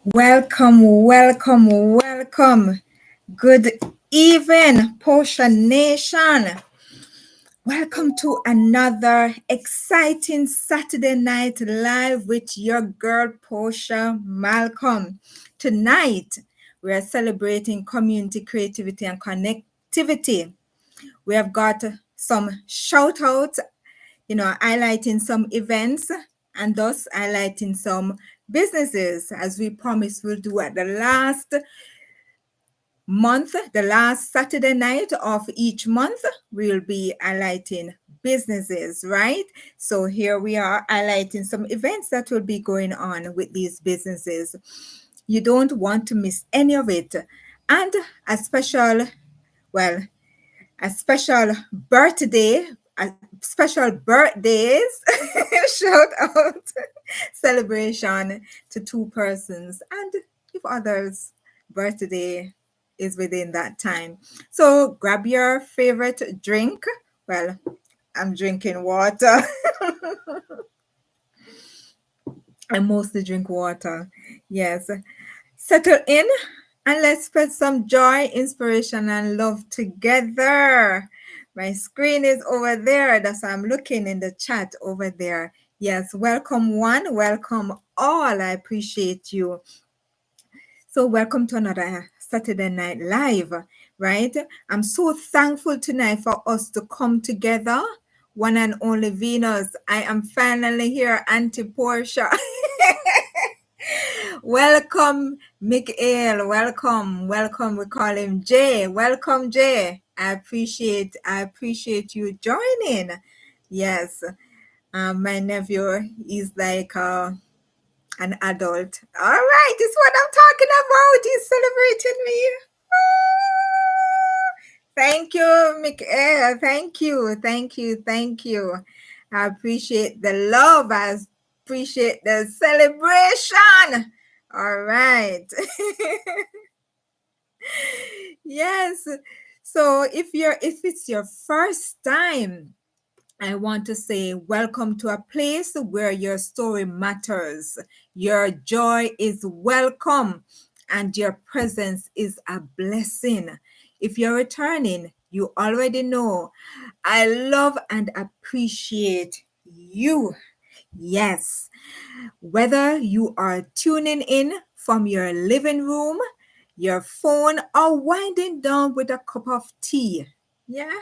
Welcome, welcome, welcome. Good evening, Posha Nation. Welcome to another exciting Saturday night live with your girl, Posha Malcolm. Tonight, we are celebrating community creativity and connectivity. We have got some shout outs, highlighting some events and thus highlighting some businesses, as we promised we'll do at the last month, the last Saturday night of each month. We'll be highlighting businesses, right? So here we are highlighting some events that will be going on with these businesses. You don't want to miss any of it. And a special, well, a special birthday, a special birthdays shout out celebration to two persons, and if others' birthday is within that time. So grab your favorite drink. Well, I'm drinking water. I mostly drink water. Yes. Settle in and let's spread some joy, inspiration, and love together. My screen is over there. That's why I'm looking in the chat over there. Yes, welcome one, welcome all. I appreciate you. So, welcome to another Saturday Night Live, right? I'm so thankful tonight for us to come together. One and only Venus. I am finally here, Auntie Portia. Welcome, Mikael. Welcome. We call him Jay. Welcome, Jay. I appreciate you joining. Yes. My nephew is like an adult. All right, this is what I'm talking about. He's celebrating me. Thank you, Mikael. Thank you. I appreciate the love. I appreciate the celebration. All right. Yes. So if it's your first time, I want to say welcome to a place where your story matters. Your joy is welcome and your presence is a blessing. If you're returning, you already know I love and appreciate you. Yes. Whether you are tuning in from your living room, your phone, or winding down with a cup of tea. Yeah,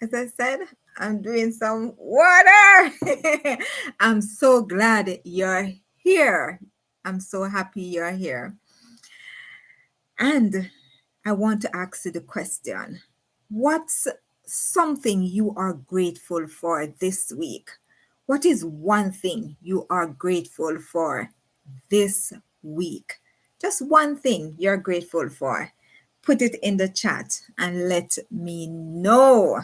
as I said, I'm doing some water. I'm so glad you're here. I'm so happy you're here. And I want to ask you the question: what's something you are grateful for this week? What is one thing you are grateful for this week? Just one thing you're grateful for. Put it in the chat and let me know.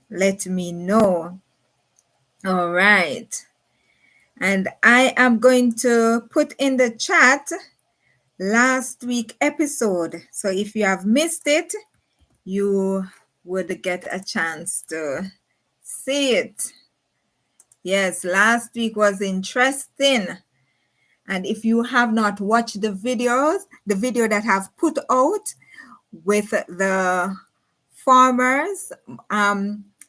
Let me know. All right. And I am going to put in the chat last week episode. So if you have missed it, you would get a chance to see it. Yes, last week was interesting. And if you have not watched the video that I've put out with the farmers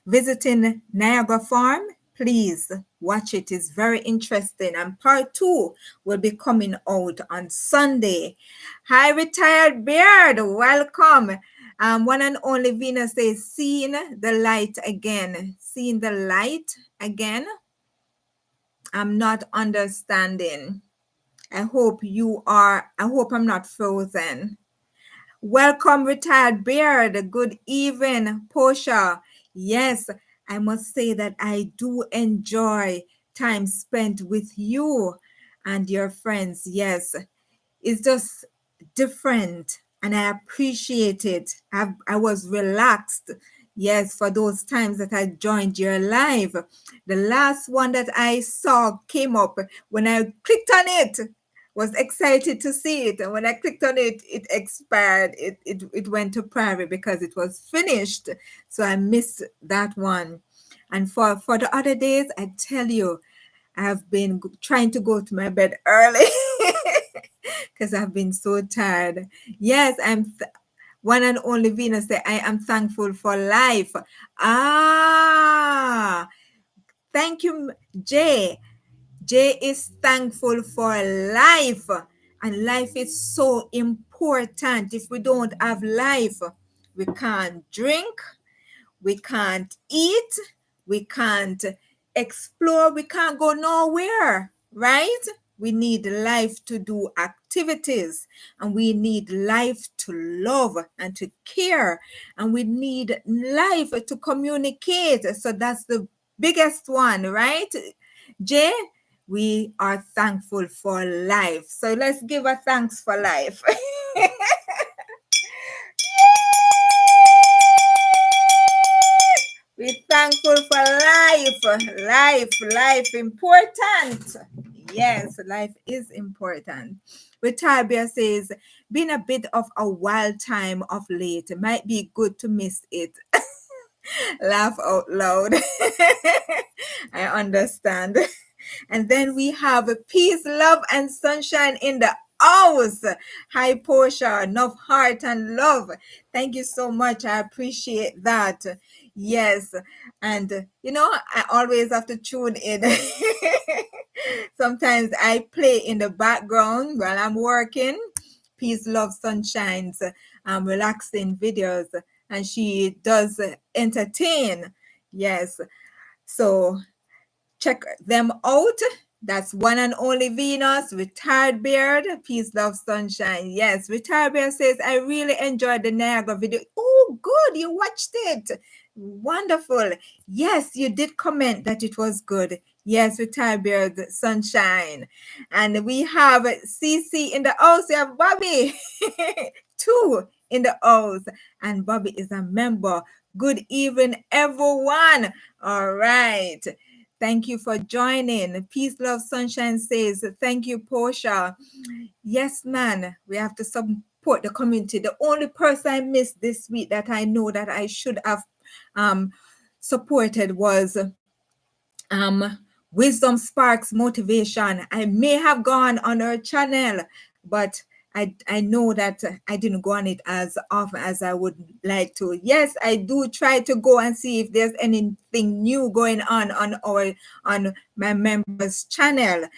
visiting Niagara Farm, please watch it. It's very interesting. And part 2 will be coming out on Sunday. Hi, Retired Beard. Welcome. One and only Venus says, seeing the light again. Seeing the light again. I'm not understanding. I hope I'm not frozen. Welcome, Retired Beard. Good evening, Posha. Yes, I must say that I do enjoy time spent with you and your friends. Yes, it's just different and I appreciate it. I was relaxed. Yes, for those times that I joined your live. The last one that I saw came up when I clicked on it. Was excited to see it, and when I clicked on it, it expired. It went to private because it was finished. So I missed that one. And for the other days, I tell you, I have been trying to go to my bed early. because I've been so tired. Yes, one and only Venus say, I am thankful for life. Ah, thank you, Jay. Jay is thankful for life. And life is so important. If we don't have life, we can't drink, we can't eat, we can't explore, we can't go nowhere, right? We need life to do activities, and we need life to love and to care, and we need life to communicate. So that's the biggest one, right? Jay, we are thankful for life. So let's give a thanks for life. We're thankful for life. Life important. Yes, life is important. Tabia says, been a bit of a wild time of late. It might be good to miss it. Laugh out loud. I understand. And then we have peace, love, and sunshine in the house. Hi, Posha. Enough heart and love. Thank you so much. I appreciate that. Yes. And, I always have to tune in. Sometimes I play in the background while I'm working. Peace, love, sunshines, relaxing videos. And she does entertain. Yes. So check them out. That's one and only Venus, Retired Beard, Peace, Love, Sunshine. Yes, Retired Beard says, I really enjoyed the Niagara video. Oh, good. You watched it. Wonderful. Yes, you did comment that it was good. Yes, Retired Beard, Sunshine. And we have CC in the house. We have Bobby. Two in the house. And Bobby is a member. Good evening, everyone. All right. Thank you for joining. Peace, love, sunshine says, thank you, Posha. Yes, man, we have to support the community. The only person I missed this week that I know that I should have supported was Wisdom Sparks Motivation. I may have gone on her channel, but I know that I didn't go on it as often as I would like to. Yes, I do try to go and see if there's anything new going on my members' channel,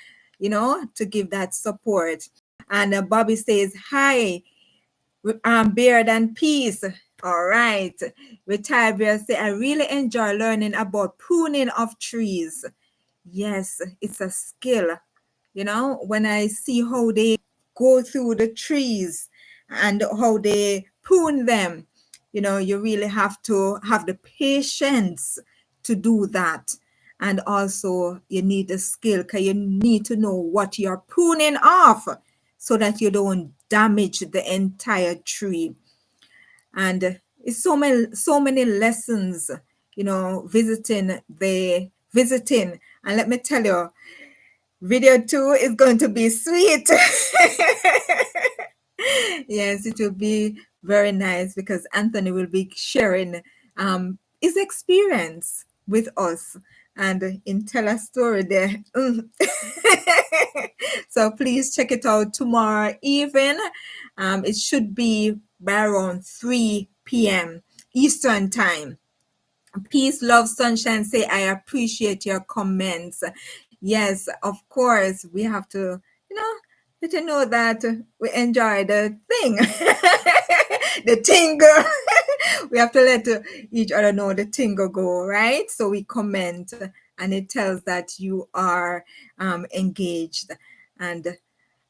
to give that support. And Bobby says, hi, Beard and Peace. All right. Retired Beard say, I really enjoy learning about pruning of trees. Yes, it's a skill. When I see how they go through the trees and how they prune them, you really have to have the patience to do that. And also you need a skill because you need to know what you're pruning off so that you don't damage the entire tree. And it's so many lessons, visiting. And let me tell you, video 2 is going to be sweet. Yes, it will be very nice because Anthony will be sharing his experience with us and in tell a story there. So please check it out tomorrow evening. It should be by around 3 p.m. Eastern time. Peace, love, sunshine say, I appreciate your comments. Yes, of course, we have to, let you know that we enjoy the thing, the tingle. We have to let each other know the tingle go, right? So we comment and it tells that you are engaged. And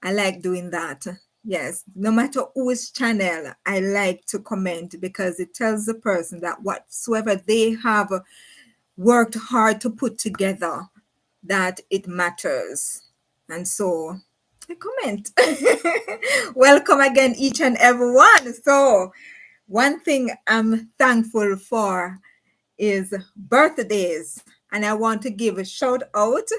I like doing that. Yes, no matter whose channel, I like to comment because it tells the person that whatsoever they have worked hard to put together, that it matters. And so I comment. Welcome again, each and every one. So one thing I'm thankful for is birthdays. And I want to give a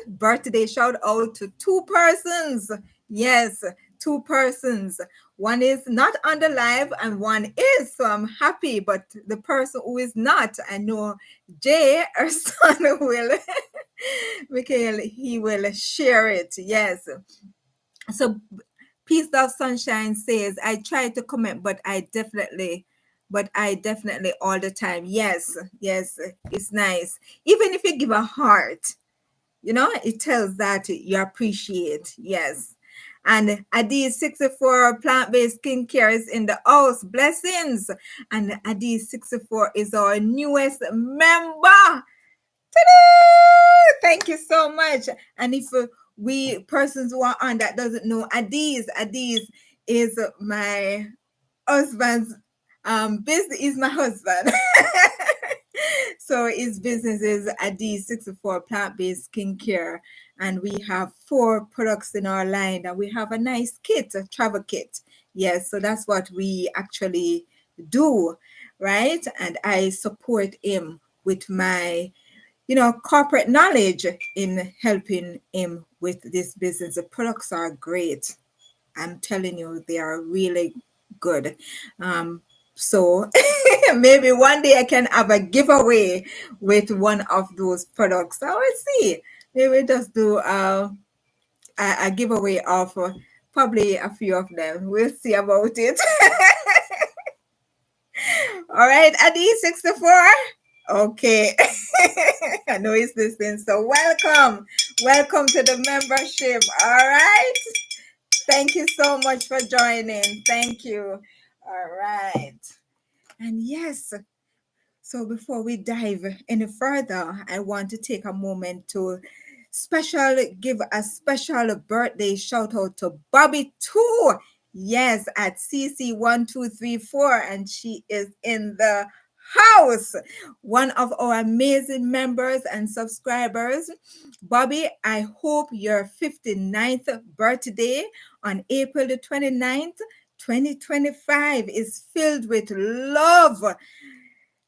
birthday shout out to 2 persons. Yes, 2 persons. One is not on the live and one is. So I'm happy. But the person who is not, I know Jay, her son, will, Michael, he will share it. Yes. So Peace Love Sunshine says, I try to comment, but I definitely all the time. Yes, yes, it's nice. Even if you give a heart, it tells that you appreciate. Yes. And Adi 64 plant-based skincare is in the house. Blessings. And Adi 64 is our newest member. Ta-da! Thank you so much. And if we persons who are on that doesn't know, Adiz is my husband's business. Is my husband. So his business is Adiz 64 plant-based skincare, and we have 4 products in our line, and we have a nice kit, a travel kit. Yes, so that's what we actually do, right? And I support him with my corporate knowledge in helping him with this business. The products are great. I'm telling you, they are really good. So maybe one day I can have a giveaway with one of those products. I will see. Maybe just do a giveaway of probably a few of them. We'll see about it. All right, Adi 64. Okay. I know he's listening. So welcome. Welcome to the membership. All right. Thank you so much for joining. Thank you. All right. And yes, so before we dive any further, I want to take a moment to give a special birthday shout out to Bobby too. Yes, at CC1234, and she is in the house. One of our amazing members and subscribers. Bobby, I hope your 59th birthday on April the 29th, 2025 is filled with love,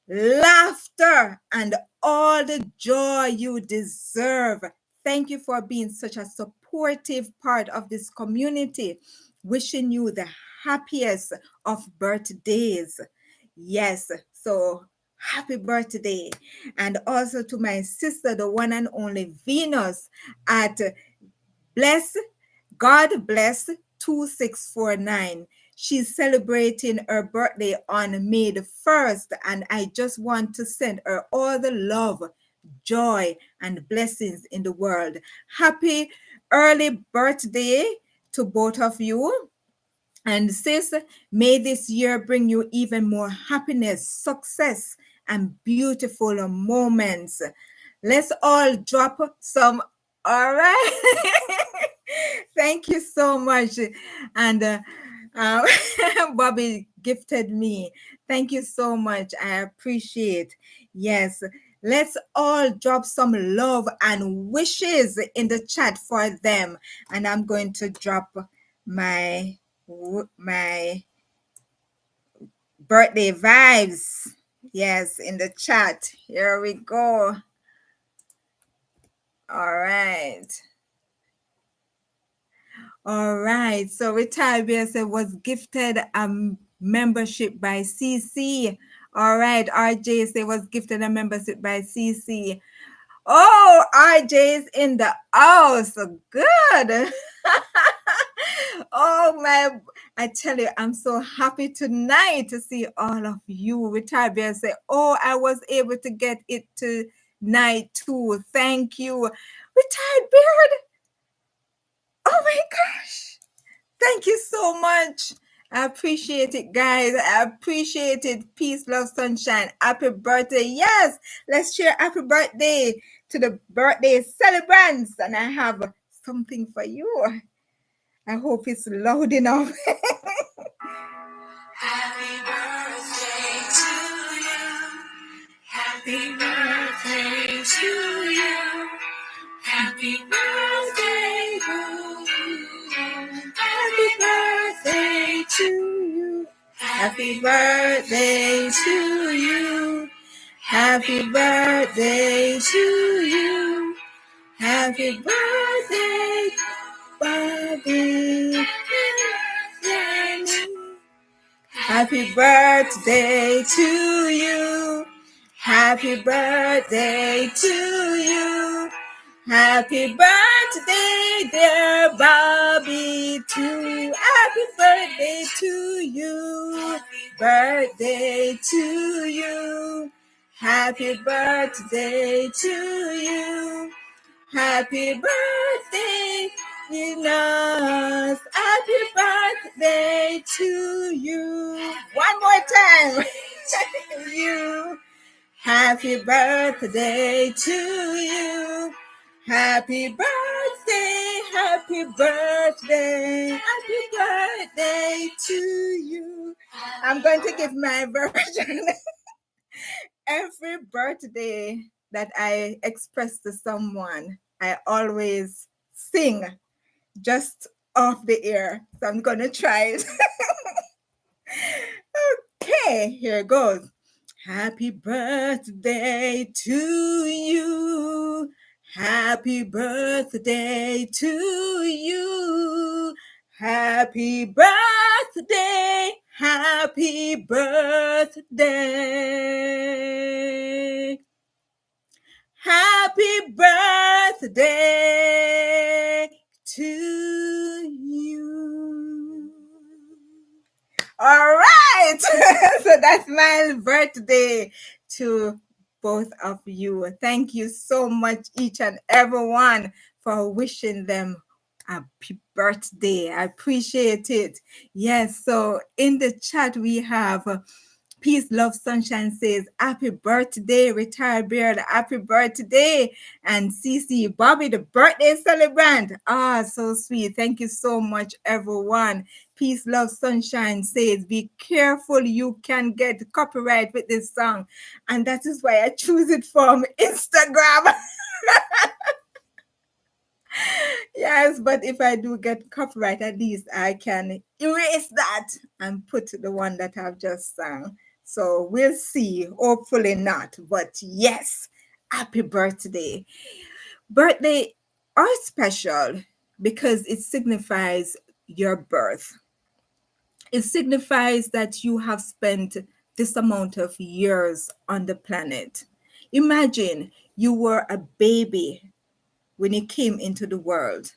laughter, and all the joy you deserve. Thank you for being such a supportive part of this community. Wishing you the happiest of birthdays. Yes, so happy birthday. And also to my sister, the one and only Venus at God Bless 2649. She's celebrating her birthday on May the 1st, and I just want to send her all the love, joy, and blessings in the world. Happy early birthday to both of you. And sis, may this year bring you even more happiness, success, and beautiful moments. Let's all drop some. All right. Thank you so much. And Bobby gifted me. Thank you so much. I appreciate. Yes. Let's all drop some love and wishes in the chat for them. And I'm going to drop my birthday vibes. Yes, in the chat. Here we go. All right. All right. So Retired BSF was gifted a membership by CC. All right. RJ was gifted a membership by CC. Oh, RJ's in the house. Good. Oh my, I tell you, I'm so happy tonight to see all of you. Retired Bear say, oh, I was able to get it tonight too. Thank you. Retired Beard. Oh my gosh. Thank you so much. I appreciate it, guys. I appreciate it. Peace, love, sunshine. Happy birthday. Yes, let's share happy birthday to the birthday celebrants. And I have something for you. I hope it's loud enough. Happy birthday to you. Happy birthday to you. Happy birthday to you. Happy birthday to you. Happy birthday to you. Happy birthday to you. Happy birthday, Bobby. Happy birthday to you. Happy birthday to you. Happy birthday, dear Bobby, to happy birthday to you. Birthday to you. Happy birthday to you. Happy birthday, Venus. Happy birthday to you. One more time. You. Happy birthday to you. Happy birthday, happy birthday, happy birthday to you. I'm going to give my version. Every birthday that I express to someone, I always sing just off the air. So I'm going to try it. Okay, here goes. Happy birthday to you. Happy birthday to you. Happy birthday. Happy birthday. Happy birthday to you. All right. So that's my birthday to both of you. Thank you so much, each and everyone, for wishing them a happy birthday. I appreciate it. Yes. So in the chat, we have Peace, Love, Sunshine says, happy birthday, retired beard, happy birthday. And Cece, Bobby, the birthday celebrant. Ah, so sweet. Thank you so much, everyone. Peace, Love, Sunshine says, be careful, you can get copyright with this song. And that is why I choose it from Instagram. Yes, but if I do get copyright, at least I can erase that and put the one that I've just sung. So we'll see. Hopefully not. But yes, happy birthday. Birthday are special because it signifies your birth. It signifies that you have spent this amount of years on the planet. Imagine you were a baby when you came into the world,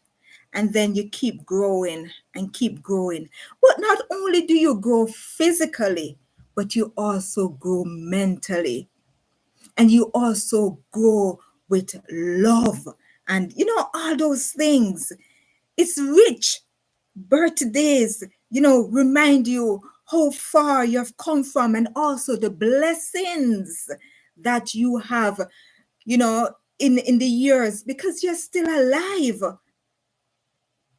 and then you keep growing and keep growing. But not only do you grow physically, but you also grow mentally, and you also grow with love, and all those things. It's rich. Birthdays, remind you how far you've come from, and also the blessings that you have, in the years, because you're still alive.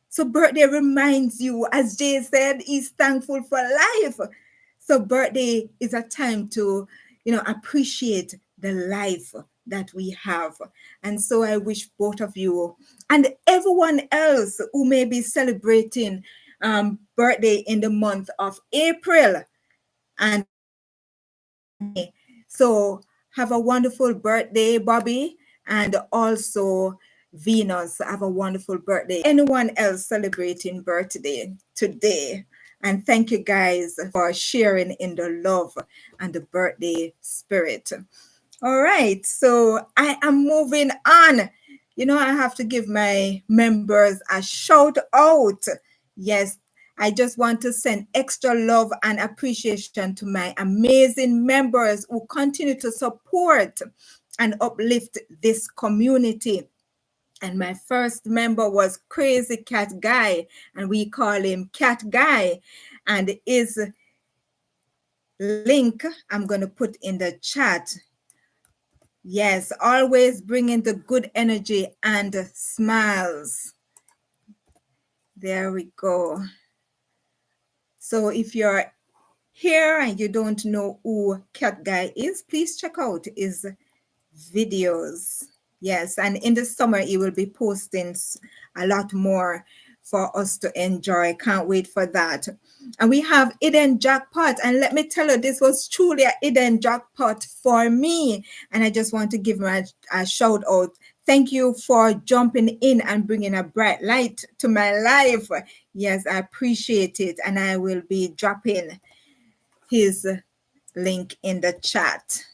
So birthday reminds you, as Jay said, he's thankful for life. So birthday is a time to, appreciate the life that we have. And so I wish both of you and everyone else who may be celebrating birthday in the month of April and May. So have a wonderful birthday, Bobby, and also Venus. Have a wonderful birthday. Anyone else celebrating birthday today? And thank you guys for sharing in the love and the birthday spirit. All right, so I am moving on. I have to give my members a shout out. Yes, I just want to send extra love and appreciation to my amazing members who continue to support and uplift this community. And my first member was Crazy Cat Guy, and we call him Cat Guy. And his link I'm going to put in the chat. Yes, always bringing the good energy and smiles. There we go. So if you're here and you don't know who Cat Guy is, please check out his videos. Yes, and in the summer, he will be posting a lot more for us to enjoy. Can't wait for that. And we have Hidden Jackpot. And let me tell you, this was truly a hidden jackpot for me. And I just want to give him a shout out. Thank you for jumping in and bringing a bright light to my life. Yes, I appreciate it. And I will be dropping his link in the chat.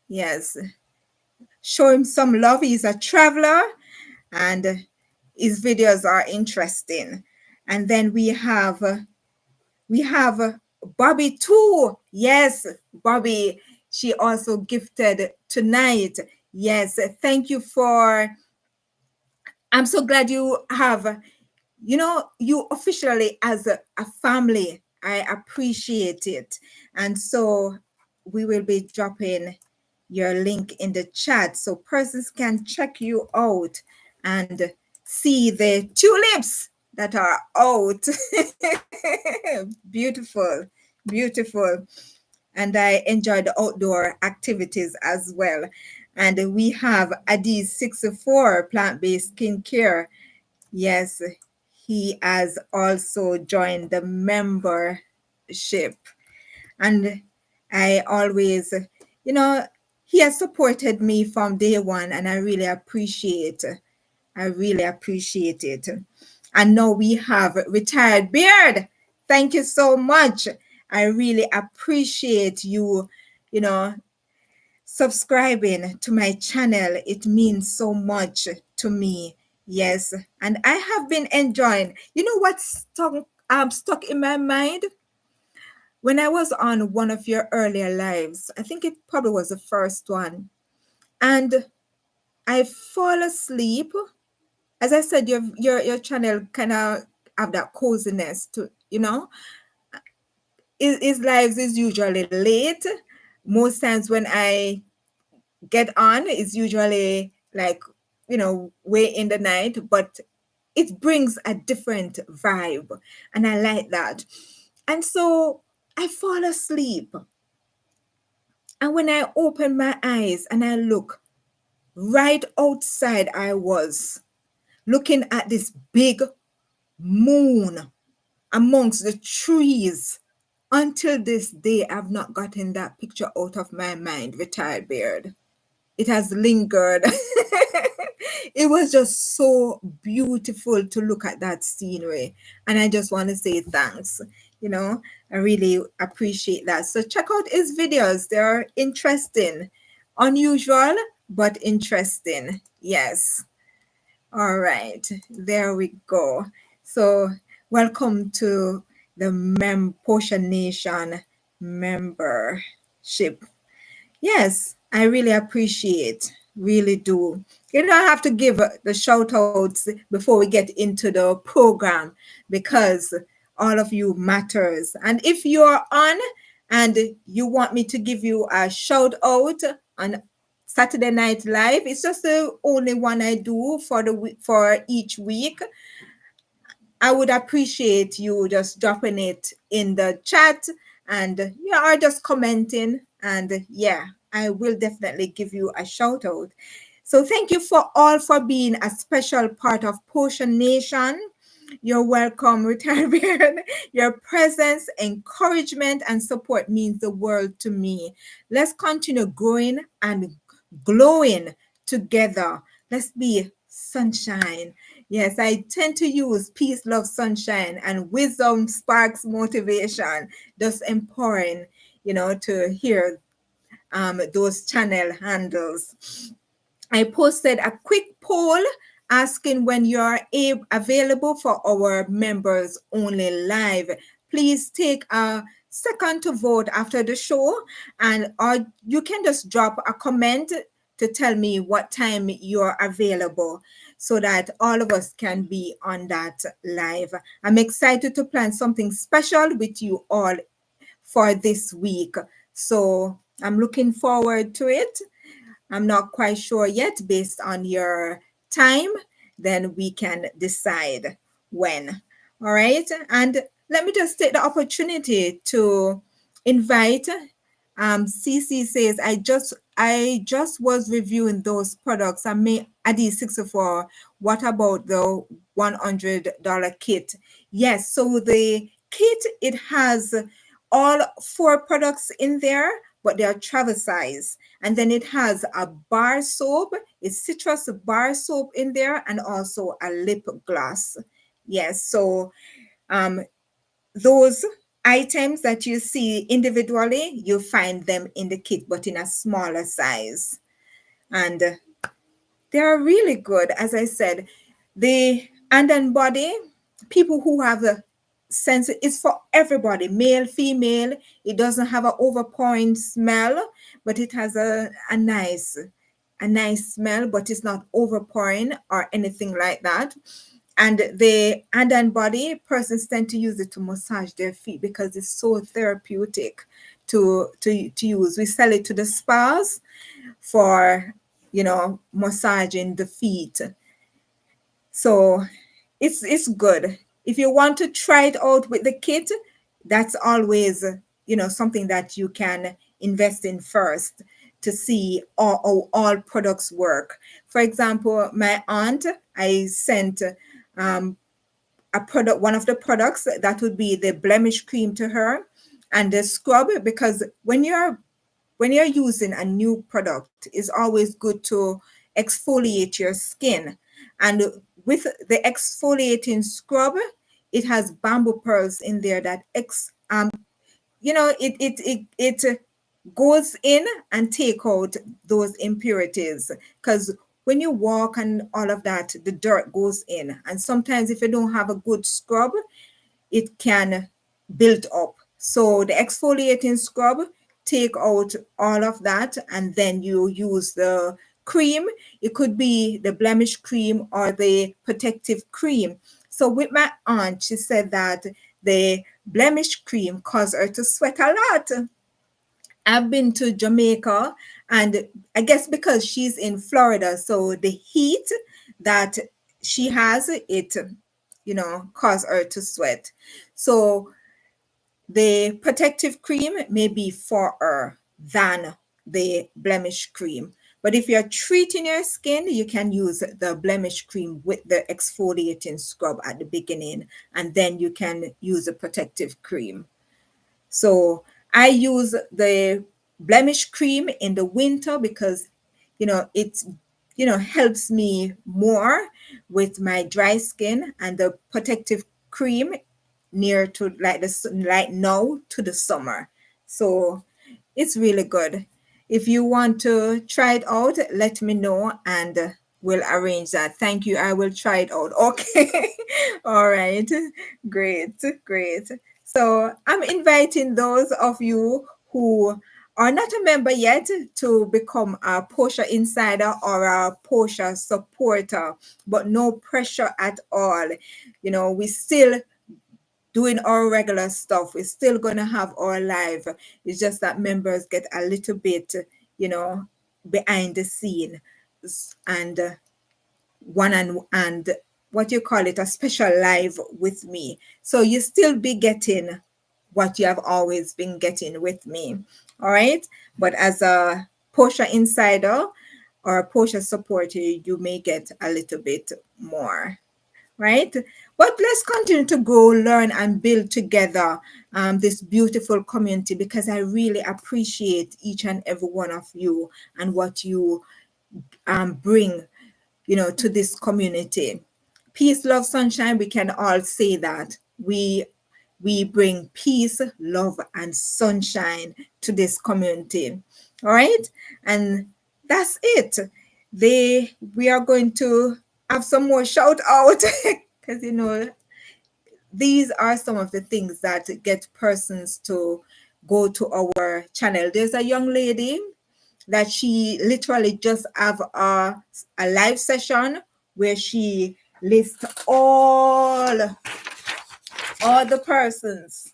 Yes. show him some love. He's a traveler, and his videos are interesting. And then we have Bobby too. Yes, Bobby. She also gifted tonight. Yes, thank you for. I'm so glad you have, you officially as a family. I appreciate it. And so we will be dropping your link in the chat so persons can check you out and see the tulips that are out. Beautiful, beautiful. And I enjoy the outdoor activities as well. And we have Adiz 64 plant-based skincare. Yes, he has also joined the membership. And I always, you know, he has supported me from day one, and I really appreciate it. And now we have Retired Beard. Thank you so much. I really appreciate you, you know, subscribing to my channel. It means so much to me. Yes. And I have been enjoying. You know what's stuck in my mind? When I was on one of your earlier lives, I think it probably was the first one, and I fall asleep. As I said, your channel kind of have that coziness to, his lives is usually late. Most times when I get on, it's usually like, way in the night, but it brings a different vibe, and I like that. And so I fall asleep. And when I open my eyes and I look, right outside, I was looking at this big moon amongst the trees. Until this day, I've not gotten that picture out of my mind, Retired Beard. It has lingered. It was just so beautiful to look at that scenery. And I just want to say thanks. I really appreciate that. So check out his videos. They're interesting, unusual, but interesting. Yes. All right. There we go. So welcome to the Posha Nation membership. Yes, I really appreciate, really do. You don't have to give the shout outs before we get into the program, because all of you matters. And if you're on and you want me to give you a shout out on Saturday Night Live, it's just the only one I do for for each week. I would appreciate you just dropping it in the chat, and you are just commenting, and yeah, I will definitely give you a shout out. So thank you for being a special part of Posha Nation. You're welcome, Retired Beard. Your presence, encouragement, and support means the world to me. Let's continue growing and glowing together. Let's be sunshine. Yes, I tend to use peace, love, sunshine, and wisdom sparks motivation, just empowering, to hear those channel handles. I posted a quick poll asking when you're available for our members only live. Please take a second to vote after the show, and or you can just drop a comment to tell me what time you're available so that all of us can be on that live. I'm excited to plan something special with you all for this week. So I'm looking forward to it. I'm not quite sure yet. Based on your time, then we can decide when. All right. And let me just take the opportunity to invite. CC says, I just was reviewing those products. I may Adi 64. What about the $100 kit? Yes. So the kit, it has all 4 products in there, but they are travel size. And then it has a bar soap, it's citrus bar soap in there, and also a lip gloss. Yes, so those items that you see individually, you find them in the kit, but in a smaller size. And they are really good. As I said, the and then body, people who have a sense, it's for everybody, male, female. It doesn't have an overpowering smell, but it has a nice smell, but it's not overpowering or anything like that. And the hand and body persons tend to use it to massage their feet because it's so therapeutic to use. We sell it to the spas for, massaging the feet. So it's good. If you want to try it out with the kit, that's always, something that you can invest in first to see how all products work. For example, my aunt, I sent a product, one of the products that would be the blemish cream to her and the scrub, because when you're using a new product, it's always good to exfoliate your skin. And with the exfoliating scrub, it has bamboo pearls in there that it goes in and take out those impurities, because when you walk and all of that, the dirt goes in, and sometimes if you don't have a good scrub, it can build up. So the exfoliating scrub take out all of that, and then you use the cream. It could be the blemish cream or the protective cream. So with my aunt, she said that the blemish cream caused her to sweat a lot. I've been to Jamaica, and I guess because she's in Florida, so the heat that she has, it, cause her to sweat. So the protective cream may be for her than the blemish cream. But if you're treating your skin, you can use the blemish cream with the exfoliating scrub at the beginning, and then you can use a protective cream. So I use the blemish cream in the winter because, it, helps me more with my dry skin, and the protective cream near to like like now to the summer. So it's really good. If you want to try it out, let me know and we'll arrange that. Thank you. I will try it out. Okay. All right. Great. Great. So I'm inviting those of you who are not a member yet to become a Posha insider or a Posha supporter, but no pressure at all. We still doing our regular stuff. We're still going to have our live. It's just that members get a little bit, you know, behind the scene and one and what you call it, a special live with me. So you still be getting what you have always been getting with me. All right. But as a Posha insider or a Posha supporter, you may get a little bit more, right? But let's continue to grow, learn, and build together this beautiful community, because I really appreciate each and every one of you and what you bring, to this community. Peace, love, sunshine. We can all say that we bring peace, love, and sunshine to this community. All right, and that's it. We are going to have some more shout out because these are some of the things that get persons to go to our channel. There's a young lady that she literally just have a live session where she lists all the persons.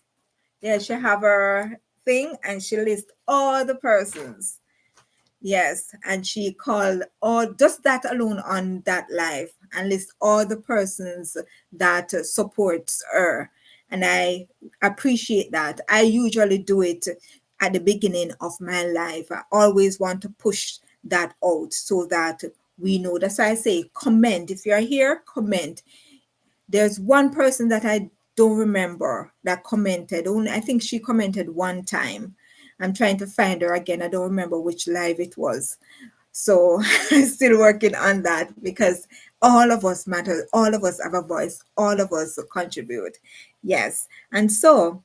Yeah, she have her thing and she lists all the persons. Yes, and she called all just that alone on that live and list all the persons that supports her. And I appreciate that. I usually do it at the beginning of my life. I always want to push that out so that we know. That's why I say comment. If you're here, comment. There's one person that I don't remember that commented. Only I think she commented one time. I'm trying to find her again. I don't remember which live it was. So I'm still working on that because all of us matter. All of us have a voice. All of us contribute. Yes. And so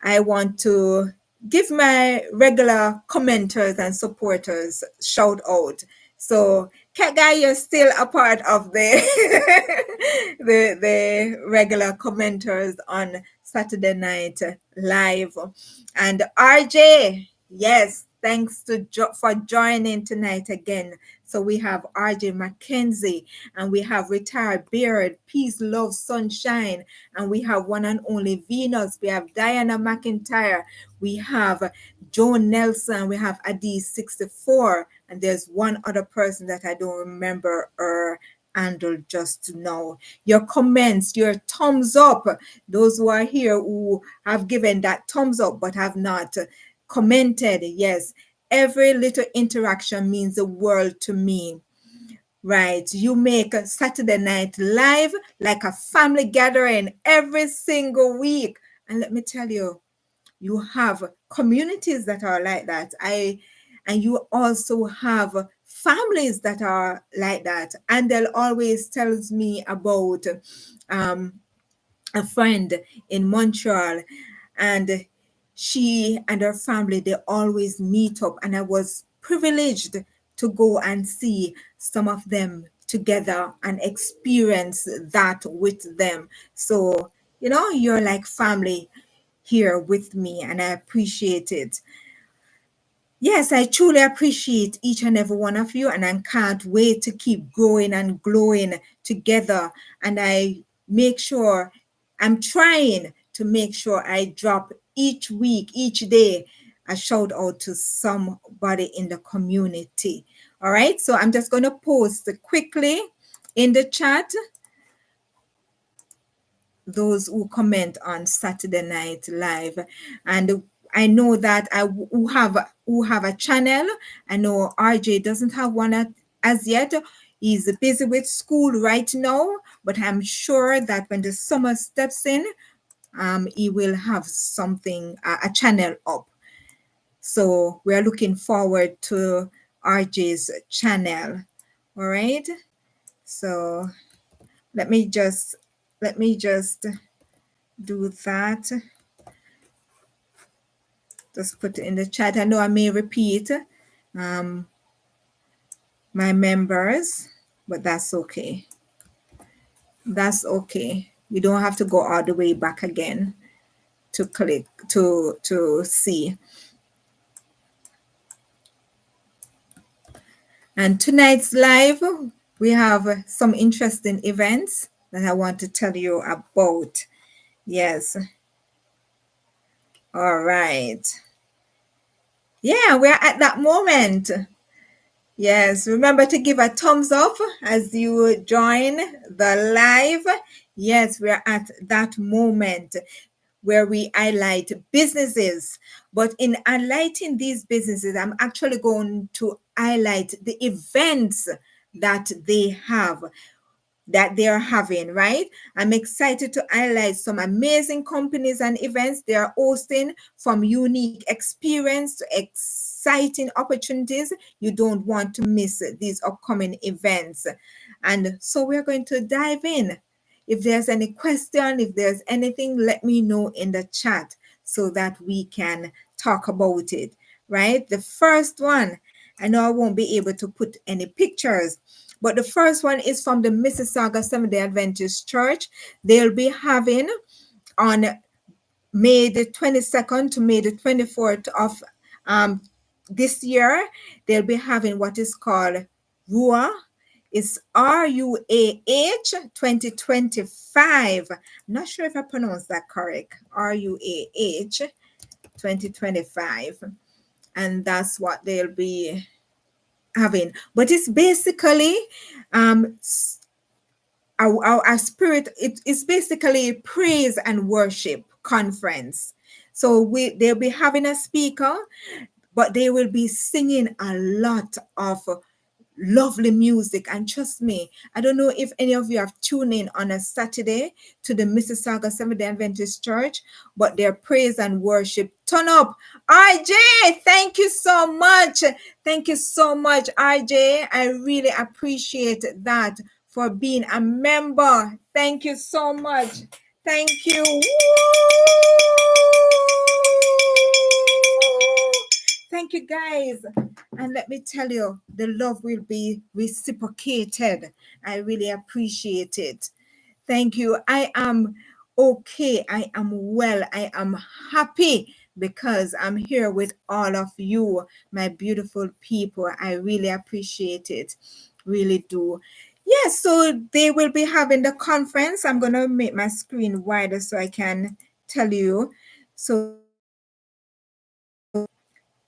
I want to give my regular commenters and supporters shout out. So, Cat Guy, you're still a part of the regular commenters on Saturday Night Live. And RJ, yes, thanks for joining tonight again. So we have RJ Mackenzie, and we have Retired Beard, Peace, Love, Sunshine, and we have one and only Venus. We have Diana McIntyre. We have Joan Nelson. We have Adi 64, and there's one other person that I don't remember her handle just now. Your comments, your thumbs up, those who are here who have given that thumbs up but have not commented, yes, every little interaction means the world to me. Right, you make a Saturday Night Live like a family gathering every single week. And let me tell you, you have communities that are like that. And you also have families that are like that. And they'll always tells me about a friend in Montreal, and she and her family, they always meet up, and I was privileged to go and see some of them together and experience that with them. So, you're like family here with me, and I appreciate it. Yes, I truly appreciate each and every one of you, and I can't wait to keep growing and glowing together. And I'm trying to make sure I drop each week, each day, a shout out to somebody in the community. All right, so I'm just going to post quickly in the chat those who comment on Saturday Night Live. And I know that who have a channel. I know RJ doesn't have one as yet. He's busy with school right now, but I'm sure that when the summer steps in, he will have something, a channel up. So we're looking forward to RJ's channel. All right. So let me just do that. Just put it in the chat. I know I may repeat my members, but that's okay. That's okay. You don't have to go all the way back again to click to see. And tonight's live, we have some interesting events that I want to tell you about. Yes. All right. Yeah, we're at that moment. Yes, remember to give a thumbs up as you join the live. Yes, we're at that moment where we highlight businesses. But in highlighting these businesses, I'm actually going to highlight the events that they have, that they are having, right? I'm excited to highlight some amazing companies and events they are hosting, from unique experience to exciting opportunities. You don't want to miss these upcoming events. And so we're going to dive in. If there's any question, if there's anything, let me know in the chat so that we can talk about it, right? The first one, I know I won't be able to put any pictures, but the first one is from the Mississauga Seventh-day Adventist Church. They'll be having on May the 22nd to May the 24th of this year, they'll be having what is called RUAH. It's RUAH 2025. I'm not sure if I pronounced that correct. RUAH 2025. And that's what they'll be having. But it's basically our spirit, it's basically praise and worship conference. So they'll be having a speaker, but they will be singing a lot of lovely music. And trust me, I don't know if any of you have tuned in on a Saturday to the Mississauga Seventh-day Adventist Church, but their praise and worship turn up. RJ, thank you so much. Thank you so much, RJ. I really appreciate that for being a member. Thank you so much. Thank you. Woo! Thank you, guys. And let me tell you, the love will be reciprocated. I really appreciate it. Thank you. I am okay. I am well. I am happy because I'm here with all of you, my beautiful people. I really appreciate it. Really do. Yes, so they will be having the conference. I'm going to make my screen wider so I can tell you. So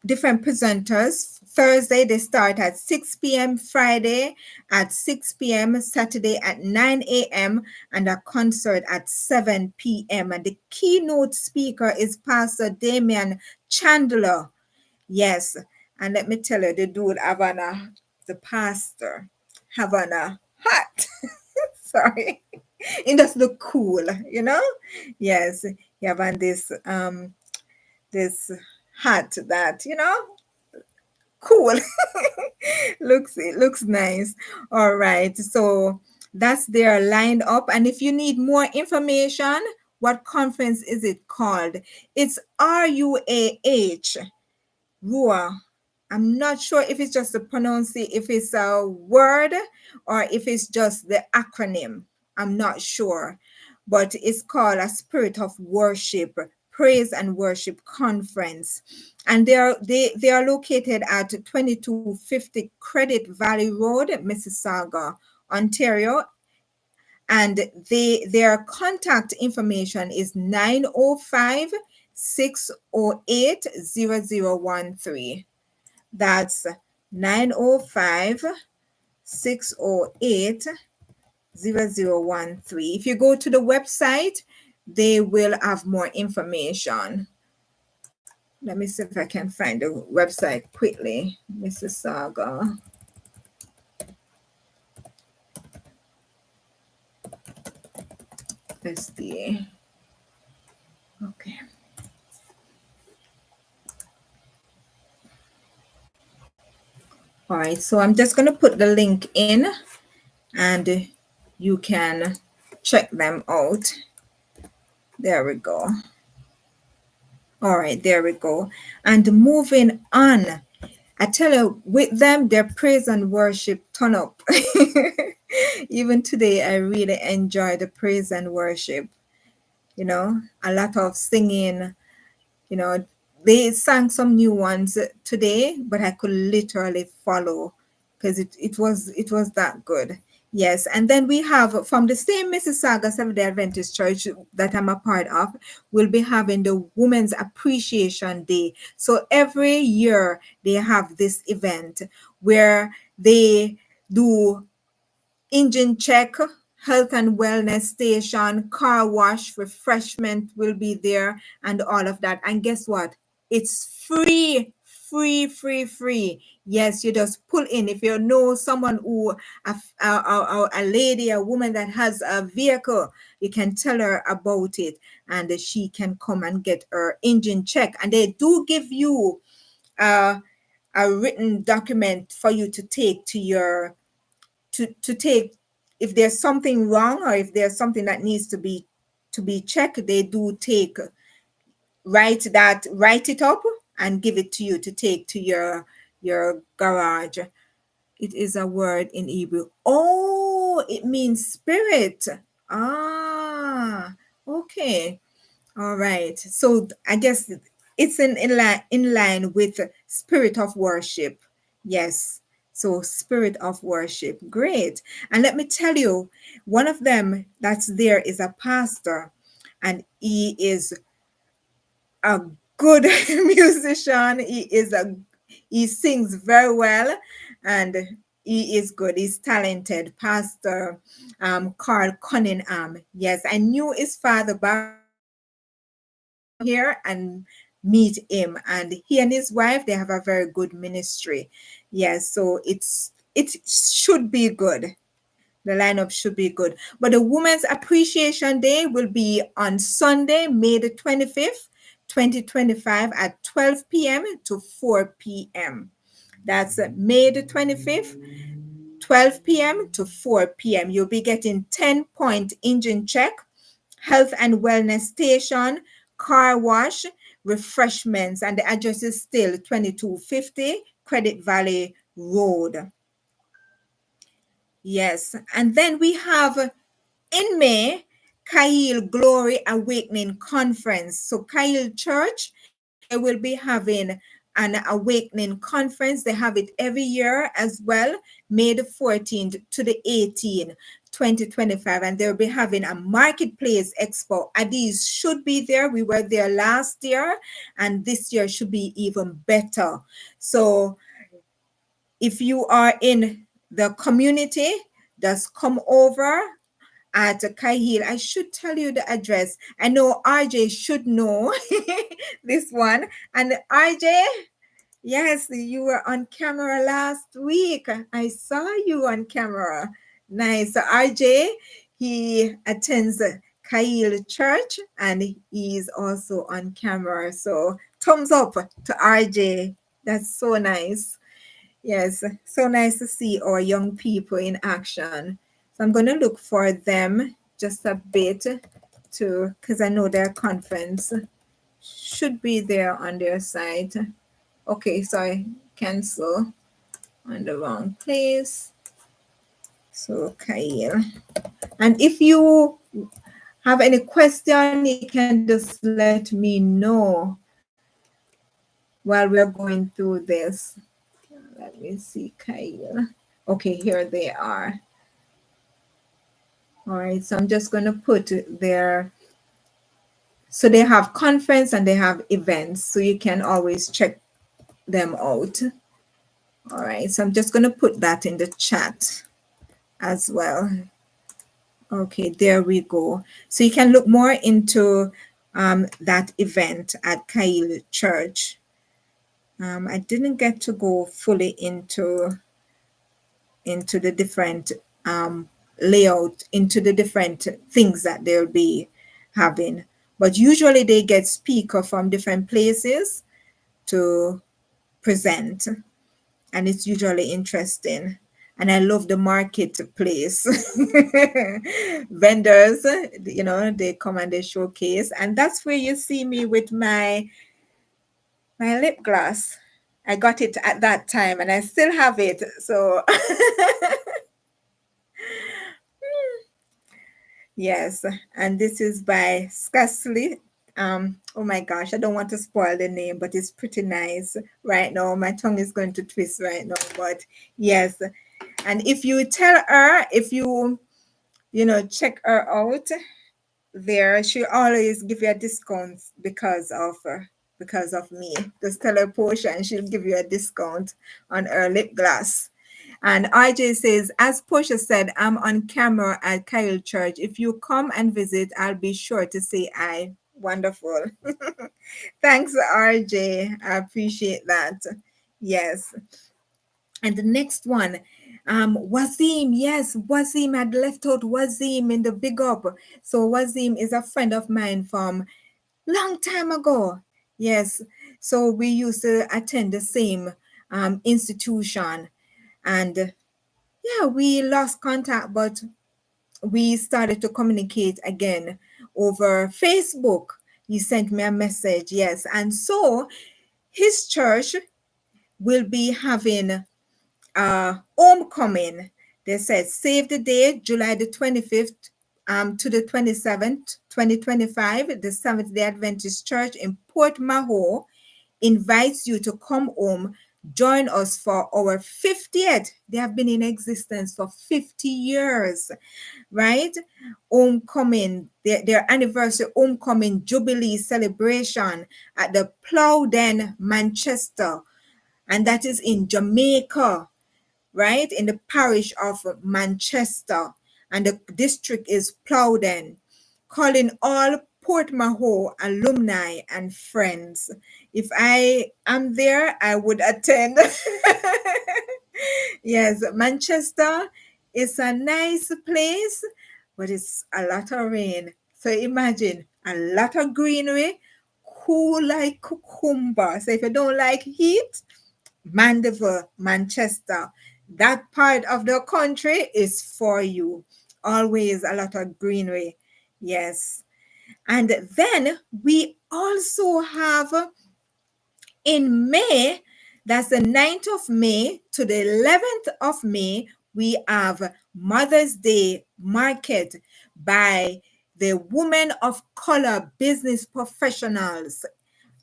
different presenters. Thursday, they start at 6 p.m., Friday at 6 p.m., Saturday at 9 a.m., and a concert at 7 p.m. And the keynote speaker is Pastor Damian Chandler. Yes. And let me tell you, the dude, Havana, the pastor, Havana, hot. Sorry. It does look cool, you know? Yes. You have on this hat that, cool. It looks nice. All right. So that's there lined up. And if you need more information, what conference is it called? It's RUAH. Rua. I'm not sure if it's just a pronunciation, if it's a word or if it's just the acronym. I'm not sure. But it's called a Spirit of Worship, Praise and Worship Conference. And they are located at 2250 Credit Valley Road, Mississauga, Ontario. And their contact information is 905 608 0013. That's 905 608 0013. If you go to the website, they will have more information. Let me see if I can find the website quickly. Mississauga. SD. Okay. All right, so I'm just going to put the link in and you can check them out. There we go. All right, there we go. And moving on, I tell you, with them, their praise and worship turn up. Even today, I really enjoy the praise and worship. A lot of singing. They sang some new ones today, but I could literally follow because it was that good. Yes, and then we have from the same Mississauga Seventh-day Adventist Church that I'm a part of, we'll be having the Women's Appreciation Day. So every year they have this event where they do engine check, health and wellness station, car wash, refreshment will be there, and all of that. And guess what? It's free, free, free, free. Yes, you just pull in. If you know someone who, a lady, a woman that has a vehicle, you can tell her about it, and she can come and get her engine check. And they do give you a written document for you to take to your to take if there's something wrong or if there's something that needs to be checked. They do write it up and give it to you to take to your garage. It is a word in Hebrew. Oh, it means spirit. Ah, okay. All right. So I guess it's in line with spirit of worship. Yes. So spirit of worship. Great. And let me tell you, one of them that's there is a pastor, and he is a good musician. He sings very well, and he is good. He's talented. Pastor Carl Cunningham. Yes, I knew his father back here and meet him, and he and his wife, they have a very good ministry. Yes, so it should be good. The lineup should be good. But the Women's Appreciation Day will be on Sunday, May the 25th, 2025 at 12 p.m. to 4 p.m. That's May the 25th, 12 p.m. to 4 p.m. You'll be getting 10-point engine check, health and wellness station, car wash, refreshments, and the address is still 2250 Credit Valley Road. Yes, and then we have in May, Kyle Glory Awakening Conference. So Kyle Church, they will be having an awakening conference. They have it every year as well, May the 14th to the 18th, 2025. And they'll be having a marketplace expo. Adiz should be there. We were there last year, and this year should be even better. So if you are in the community, just come over at Kahil. I should tell you the address. I know RJ should know this one. And RJ, yes, you were on camera last week. I saw you on camera. Nice. So RJ, he attends Kahil Church and he's also on camera. So thumbs up to RJ. That's so nice. Yes, so nice to see our young people in action. So I'm going to look for them just a bit to, because I know their conference should be there on their site. Okay, so I cancel on the wrong place. So Kyle. And if you have any question, you can just let me know while we're going through this. Let me see, Kyle. Okay, here they are. All right, so I'm just going to put their, so they have conference and they have events, so you can always check them out. All right, so I'm just going to put that in the chat as well. Okay, there we go. So you can look more into that event at Kyle Church. I didn't get to go fully into the different layout, into the different things that they'll be having. But usually they get speaker from different places to present, and it's usually interesting. And I love the marketplace. Vendors, you know, they come and they showcase. And that's where you see me with my lip gloss. I got it at that time and I still have it. So yes, and this is by Scasley. Oh my gosh, I don't want to spoil the name, but it's pretty nice right now. My tongue is going to twist right now, but yes. And if you tell her, if you check her out there, she'll always give you a discount because of me. Just tell her Posha and she'll give you a discount on her lip gloss. And RJ says, as Posha said, I'm on camera at Kyle Church. If you come and visit, I'll be sure to say hi. Wonderful. Thanks, RJ. I appreciate that. Yes. And the next one, Wazim. Yes, Wazim had left out Wazim in the big up. So Wazim is a friend of mine from long time ago. Yes. So we used to attend the same institution. And yeah, we lost contact, but we started to communicate again over Facebook. He sent me a message, yes. And so his church will be having homecoming. They said save the date, July the 25th to the 27th, 2025. The Seventh-day Adventist Church in Port Mahon invites you to come home, join us for our 50th. They have been in existence for 50 years, right? Homecoming, their anniversary homecoming jubilee celebration at the Plowden, Manchester, and that is in Jamaica, right? In the parish of Manchester, and the district is Plowden. Calling all Port Mahon alumni and friends. If I am there, I would attend. Yes, Manchester is a nice place, but it's a lot of rain. So imagine a lot of greenery, cool like cucumber. So if you don't like heat, Mandeville, Manchester, that part of the country is for you. Always a lot of greenery. Yes. And then we also have in May, that's the 9th of May to the 11th of May, we have Mother's Day Market by the Women of Color Business Professionals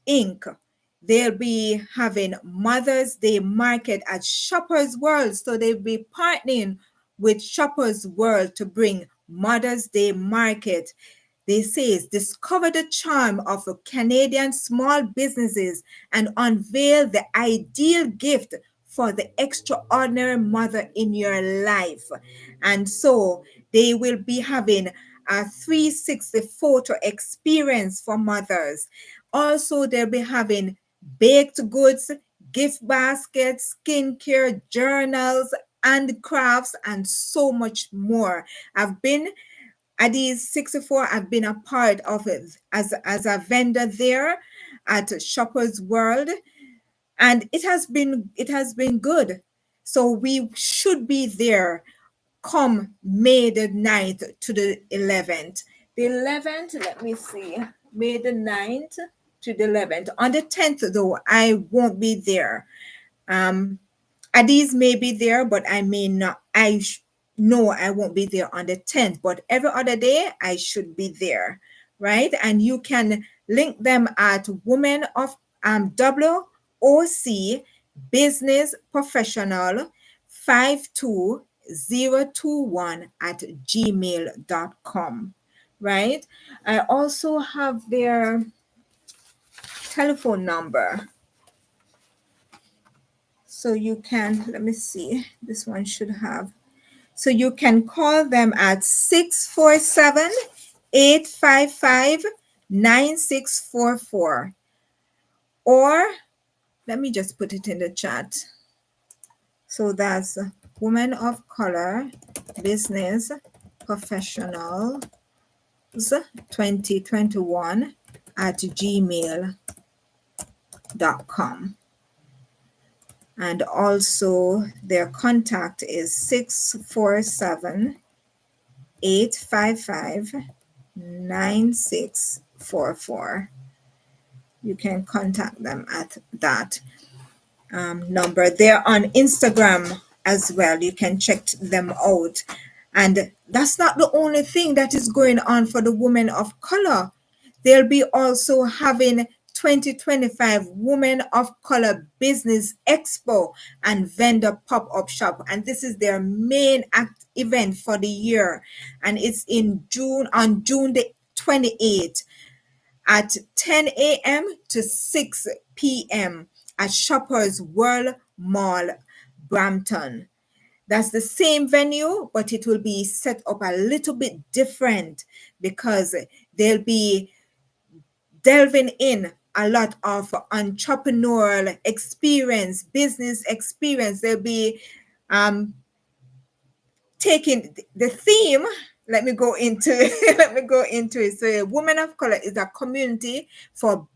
Inc. They'll be having Mother's Day Market at Shoppers World. So they'll be partnering with Shoppers World to bring Mother's Day Market. They say, discover the charm of Canadian small businesses and unveil the ideal gift for the extraordinary mother in your life. And so they will be having a 360 photo experience for mothers. Also, they'll be having baked goods, gift baskets, skincare, journals, and crafts, and so much more. I've been at these 64, I've been a part of it as a vendor there at Shoppers World, and it has been good. So we should be there come May the 9th to the 11th. The 11th, let me see, May the 9th to the 11th. On the 10th, though, I won't be there. Adiz may be there, but I may not. No, I won't be there on the 10th, but every other day I should be there, right? And you can link them at Women of WOC Business Professional 52021 at gmail.com, right? I also have their telephone number. So you can, let me see, this one should have. So you can call them at 647-855-9644. Or let me just put it in the chat. So that's Women of Color Business Professionals 2021 at gmail.com. And also their contact is 647-855-9644. You can contact them at that number. They're on Instagram as well. You can check them out. And that's not the only thing that is going on for the women of color. They'll be also having 2025 Women of Color Business Expo and Vendor Pop-Up Shop. And this is their main event for the year. And it's in June, on June the 28th at 10 a.m. to 6 p.m. at Shoppers World Mall, Brampton. That's the same venue, but it will be set up a little bit different because they'll be delving in a lot of entrepreneurial experience, business experience. They'll be taking the theme. Let me go into it. So Women of Color is a community for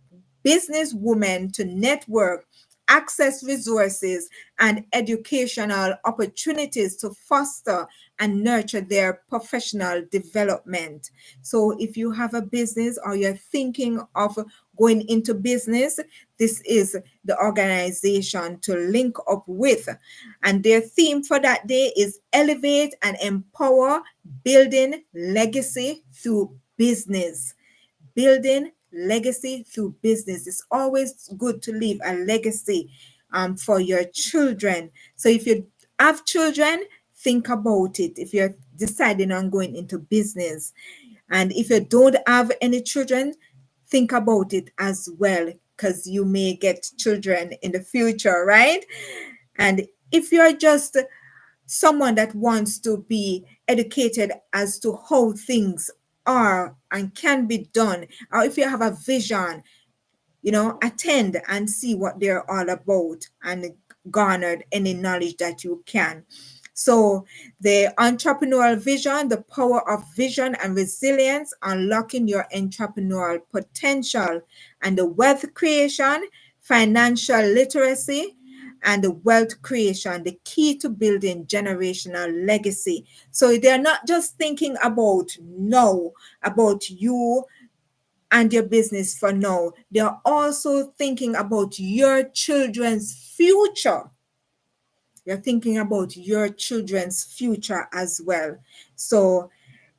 business women to network, access resources and educational opportunities to foster and nurture their professional development. So if you have a business or you're thinking of going into business, this is the organization to link up with. And their theme for that day is Elevate and Empower Building Legacy Through Business. Building legacy through business. It's always good to leave a legacy for your children. So if you have children, think about it if you're deciding on going into business. And if you don't have any children, think about it as well, because you may get children in the future, right? And if you're just someone that wants to be educated as to how things are and can be done, or if you have a vision, attend and see what they're all about and garnered any knowledge that you can. So the entrepreneurial vision, the power of vision and resilience, unlocking your entrepreneurial potential, and the wealth creation, financial literacy, and the wealth creation, the key to building generational legacy. So they're not just thinking about you and your business for now. They're also thinking about your children's future. You're thinking about your children's future as well. So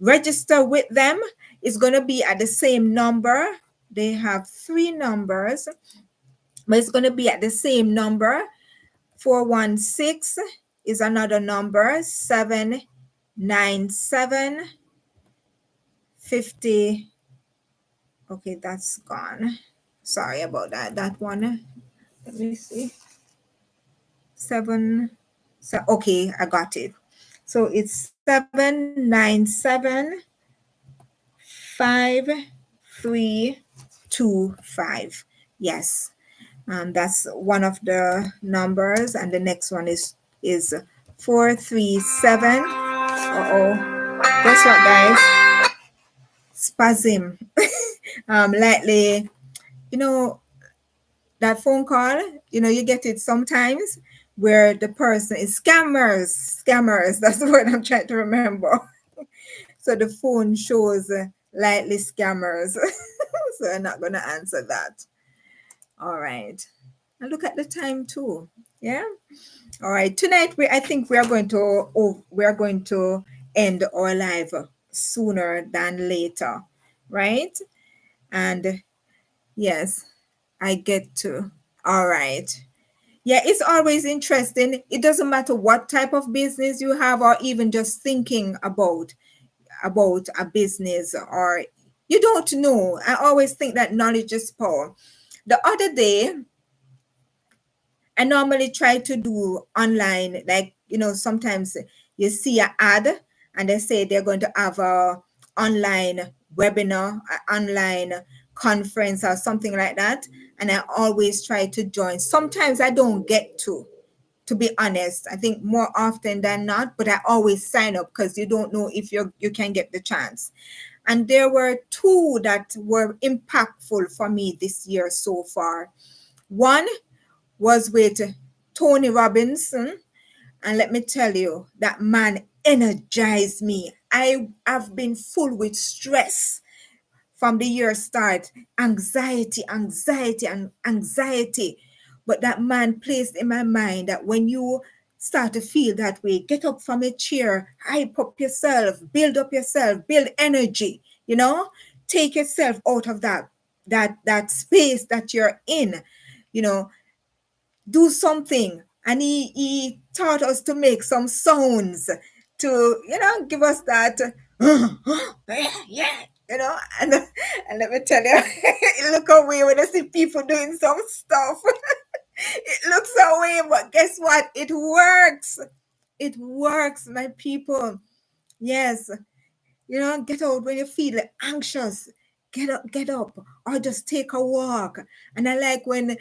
register with them. It's going to be at the same number. They have 3 numbers, but it's going to be at the same number. 416 is another number. 797 50. Okay, that's gone. Sorry about that. That one. Let me see. 7. So okay, I got it. So it's 797 5325. Yes. That's one of the numbers, and the next one is 437. Uh-oh. Guess what, guys? Spasm. Lately, you know, that phone call, you get it sometimes where the person is scammers. That's the word I'm trying to remember. So the phone shows lightly scammers. So I'm not going to answer that. All right. And look at the time too. Yeah. All right. Tonight I think we are going to end our live sooner than later, right? And yes, I get to. All right. Yeah, it's always interesting. It doesn't matter what type of business you have, or even just thinking about a business, or you don't know. I always think that knowledge is power. The other day, I normally try to do online, like, sometimes you see an ad and they say they're going to have a online webinar, an online conference or something like that. And I always try to join. Sometimes I don't get to be honest. I think more often than not, but I always sign up because you don't know if you can get the chance. And there were 2 that were impactful for me this year so far. One was with Tony Robinson. And let me tell you, that man energized me. I have been full with stress from the year start, and anxiety. But that man placed in my mind that when you start to feel that way, get up from a chair, hype up yourself, build energy, take yourself out of that space that you're in, you know, do something. And he taught us to make some sounds to, give us that, yeah, and let me tell you, it look away when I see people doing some stuff. It looks away, but guess what? It works. It works, my people. Yes. Get out when you feel anxious. Get up, or just take a walk. And I like when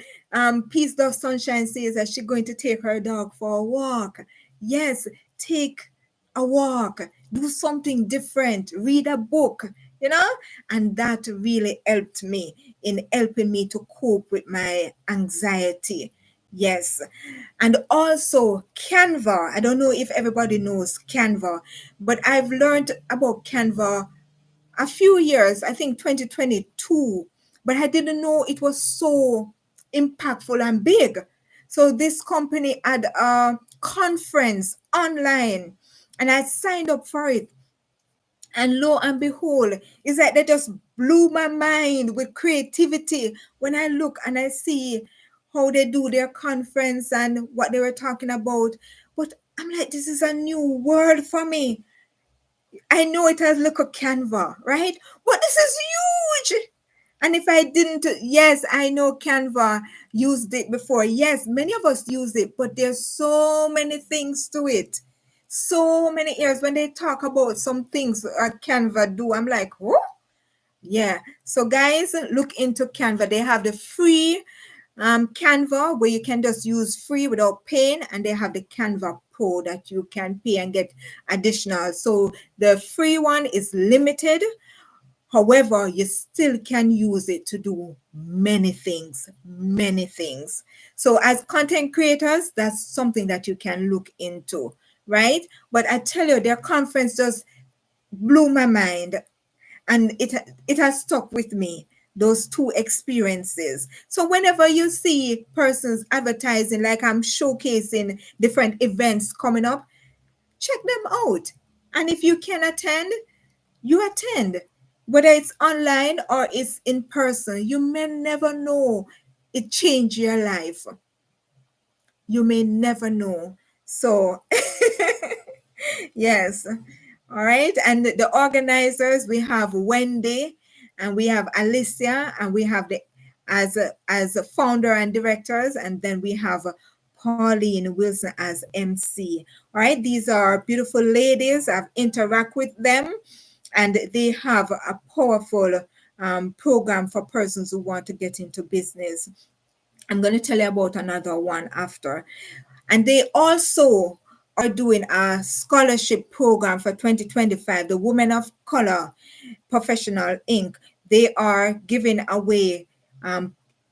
Peace Dog Sunshine says that she's going to take her dog for a walk. Yes, take a walk, do something different, read a book, and that really helped me in helping me to cope with my anxiety. Yes. And also Canva. I don't know if everybody knows Canva, but I've learned about Canva a few years, I think 2022, but I didn't know it was so impactful and big. So this company had a conference online and I signed up for it. And lo and behold, it's like they just blew my mind with creativity when I look and I see how they do their conference and what they were talking about. But I'm like, this is a new world for me. I know it has look a Canva, right? But this is huge. And if I didn't, yes, I know Canva used it before. Yes, many of us use it, but there's so many things to it. So many years when they talk about some things Canva do, I'm like, oh, yeah. So guys, look into Canva. They have the free Canva where you can just use free without paying, and they have the Canva Pro that you can pay and get additional. So the free one is limited. However, you still can use it to do many things, many things. So as content creators, that's something that you can look into, right? But I tell you, their conference just blew my mind and it has stuck with me. those two experiences. So whenever you see persons advertising, like I'm showcasing different events coming up, check them out. And if you can attend, you attend. Whether it's online or it's in person, you may never know. It changed your life. You may never know. So yes. All right. And the organizers, we have Wendy and we have Alicia and we have the as a founder and directors, and then we have Pauline Wilson as MC. All right. These are beautiful ladies. I've interact with them and they have a powerful program for persons who want to get into business. I'm going to tell you about another one after. And they also are doing a scholarship program for 2025, the Women of Color Professional Inc. They are giving away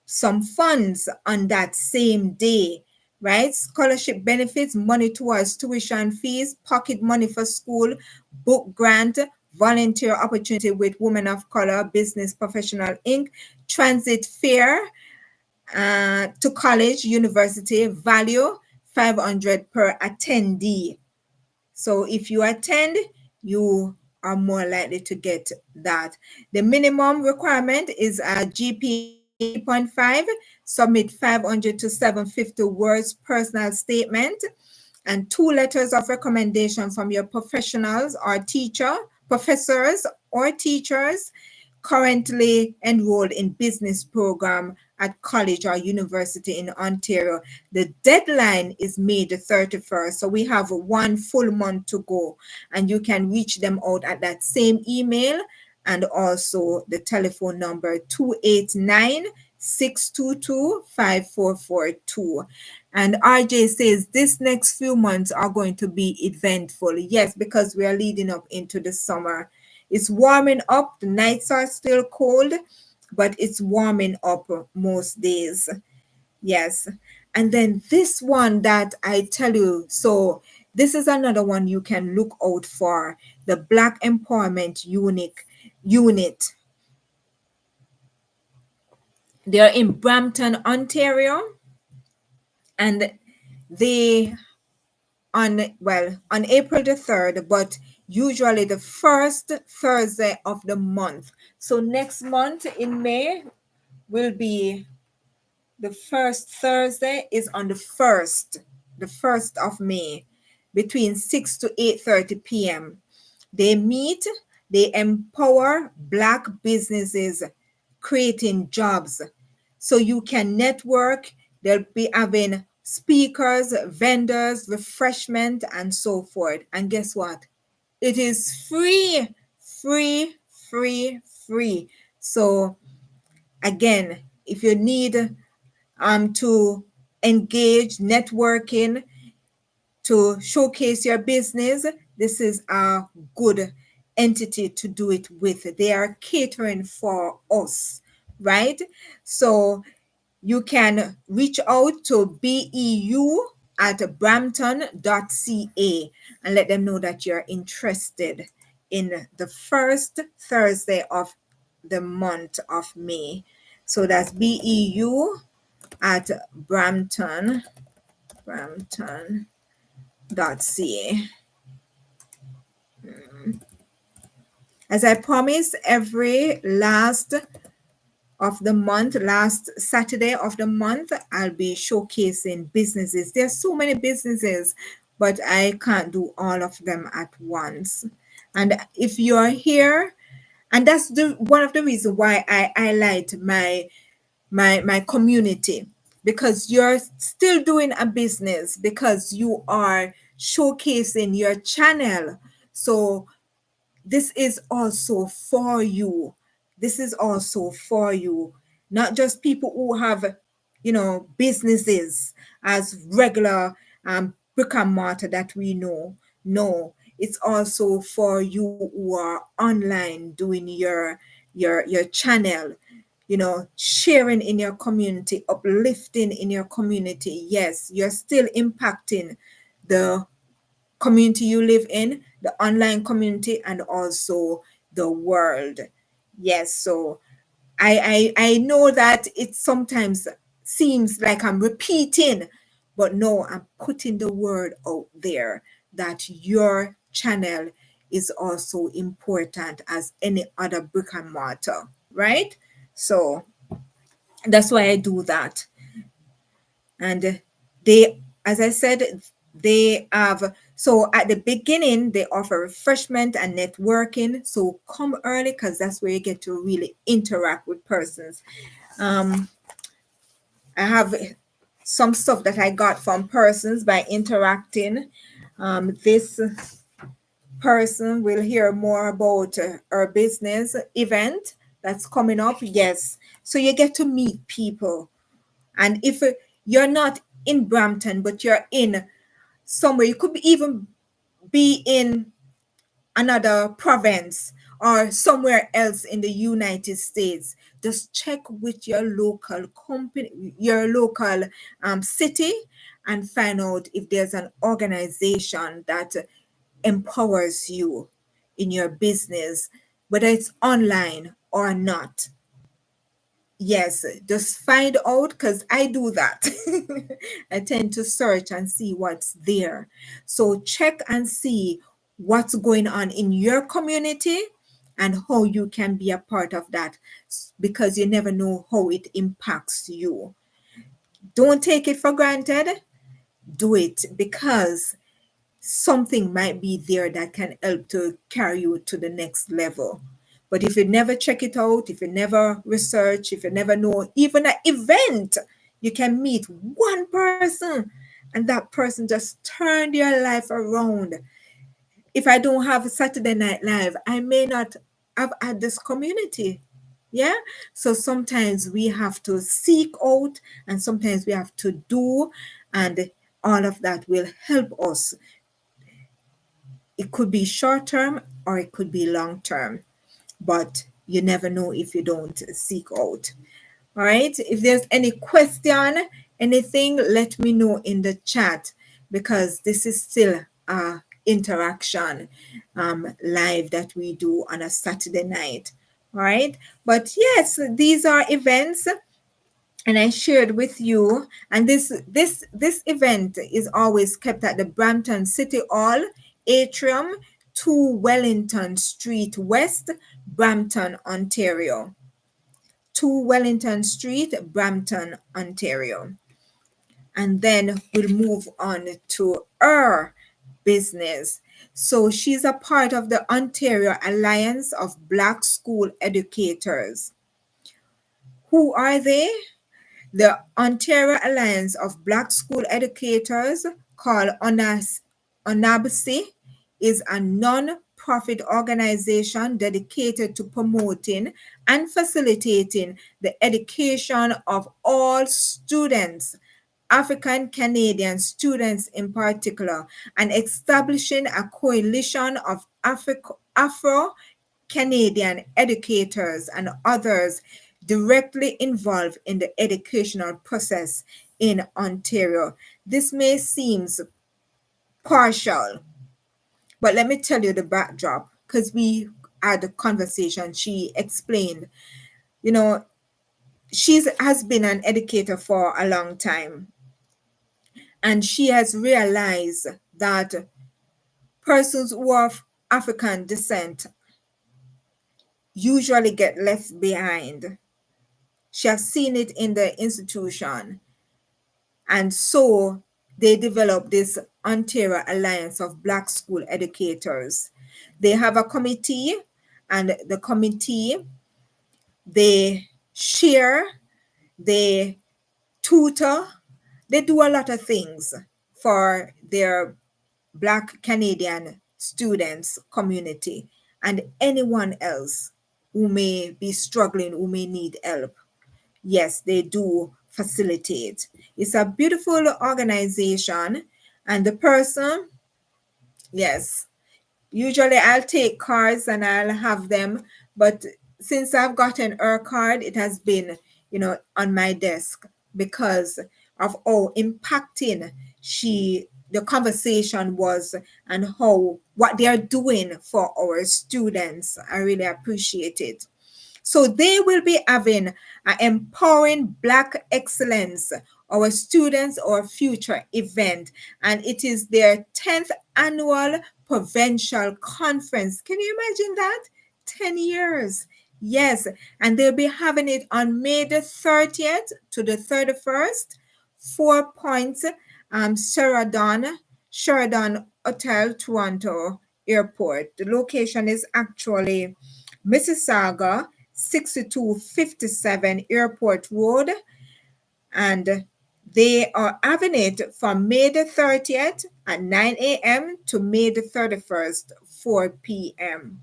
some funds on that same day, right? Scholarship benefits, money towards tuition fees, pocket money for school, book grant, volunteer opportunity with Women of Color Business Professional Inc., transit fare, to college, university, value 500 per attendee. So if you attend, you are more likely to get that. The minimum requirement is a GPA 3.5, submit 500 to 750 words personal statement, and 2 letters of recommendation from your professionals or professors or teachers currently enrolled in business program at college or university in Ontario. The deadline is May the 31st, so we have 1 full month to go, and you can reach them out at that same email and also the telephone number 289-622-5442. And RJ says this next few months are going to be eventful. Yes, because we are leading up into the summer. It's warming up. The nights are still cold, but it's warming up most days. Yes. And then this one that I tell you, so this is another one you can look out for, the Black Empowerment Unit. They're in Brampton, Ontario, and they on April the 3rd, but usually the first Thursday of the month. So next month in May will be the first Thursday is on the 1st of May, between 6 to 8:30 p.m. They meet, they empower Black businesses, creating jobs. So you can network. They'll be having speakers, vendors, refreshment, and so forth. And guess what? It is free, free, free, free. So again, if you need to engage, networking, to showcase your business, this is a good entity to do it with. They are catering for us, right? So you can reach out to beu@brampton.ca and let them know that you're interested in the first Thursday of the month of May. So that's beu@brampton.ca. As I promised, every last Saturday of the month, I'll be showcasing businesses. There's so many businesses, but I can't do all of them at once. And if you're here, and that's one of the reasons why I highlight my community, because you're still doing a business, because you are showcasing your channel. So this is also for you. This is also for you, not just people who have, businesses as regular brick and mortar that we know. No, it's also for you who are online doing your channel, sharing in your community, uplifting in your community. Yes, you're still impacting the community you live in, the online community, and also the world. Yes, so I know that it sometimes seems like I'm repeating, but no, I'm putting the word out there that your channel is also important as any other brick and mortar, right? So that's why I do that. And they, as I said, they have, so at the beginning they offer refreshment and networking, so come early because that's where you get to really interact with persons. I have some stuff that I got from persons by interacting. This person will hear more about our business event that's coming up. Yes, so you get to meet people. And if you're not in Brampton, but you're in somewhere, you could even be in another province or somewhere else in the United States, just check with your local company, your local city, and find out if there's an organization that empowers you in your business, whether it's online or not. Yes, just find out because I do that. I tend to search and see what's there. So check and see what's going on in your community and how you can be a part of that because you never know how it impacts you. Don't take it for granted. Do it because something might be there that can help to carry you to the next level. But if you never check it out, if you never research, if you never know, even an event, you can meet one person and that person just turned your life around. If I don't have Saturday Night Live, I may not have had this community. Yeah. So sometimes we have to seek out and sometimes we have to do, and all of that will help us. It could be short term or it could be long term, but you never know if you don't seek out. All right. If there's any question, anything, let me know in the chat because this is still a interaction live that we do on a Saturday night. All right. But yes, these are events and I shared with you. And this event is always kept at the Brampton City Hall atrium, 2 Wellington Street West, Brampton, Ontario. 2 Wellington Street, Brampton, Ontario. And then we'll move on to her business. So she's a part of the Ontario Alliance of Black School Educators. Who are they? The Ontario Alliance of Black School Educators, called ONABC, is a non-profit organization dedicated to promoting and facilitating the education of all students, African Canadian students in particular, and establishing a coalition of Afro Canadian educators and others directly involved in the educational process in Ontario. This may seem partial, but let me tell you the backdrop because we had a conversation. She explained, you know, she has been an educator for a long time, and she has realized that persons who are of African descent usually get left behind. She has seen it in the institution. And so they developed this Ontario Alliance of Black School Educators. They have a committee, and the committee, they share, they tutor, they do a lot of things for their Black Canadian students community and anyone else who may be struggling, who may need help. Yes, they do facilitate. It's a beautiful organization, and the person, yes, usually I'll take cards and I'll have them, but since I've gotten her card, it has been, on my desk because of how impacting the conversation was and how what they are doing for our students. I really appreciate it. So they will be having an Empowering Black Excellence, our students or future event, and it is their 10th annual provincial conference. Can you imagine that? 10 years. Yes, and they'll be having it on May the 30th to the 31st, 4 Points, Sheridan Hotel, Toronto Airport. The location is actually Mississauga, 6257 Airport Road, and they are having it from May the 30th at 9 a.m. to May the 31st, 4 p.m.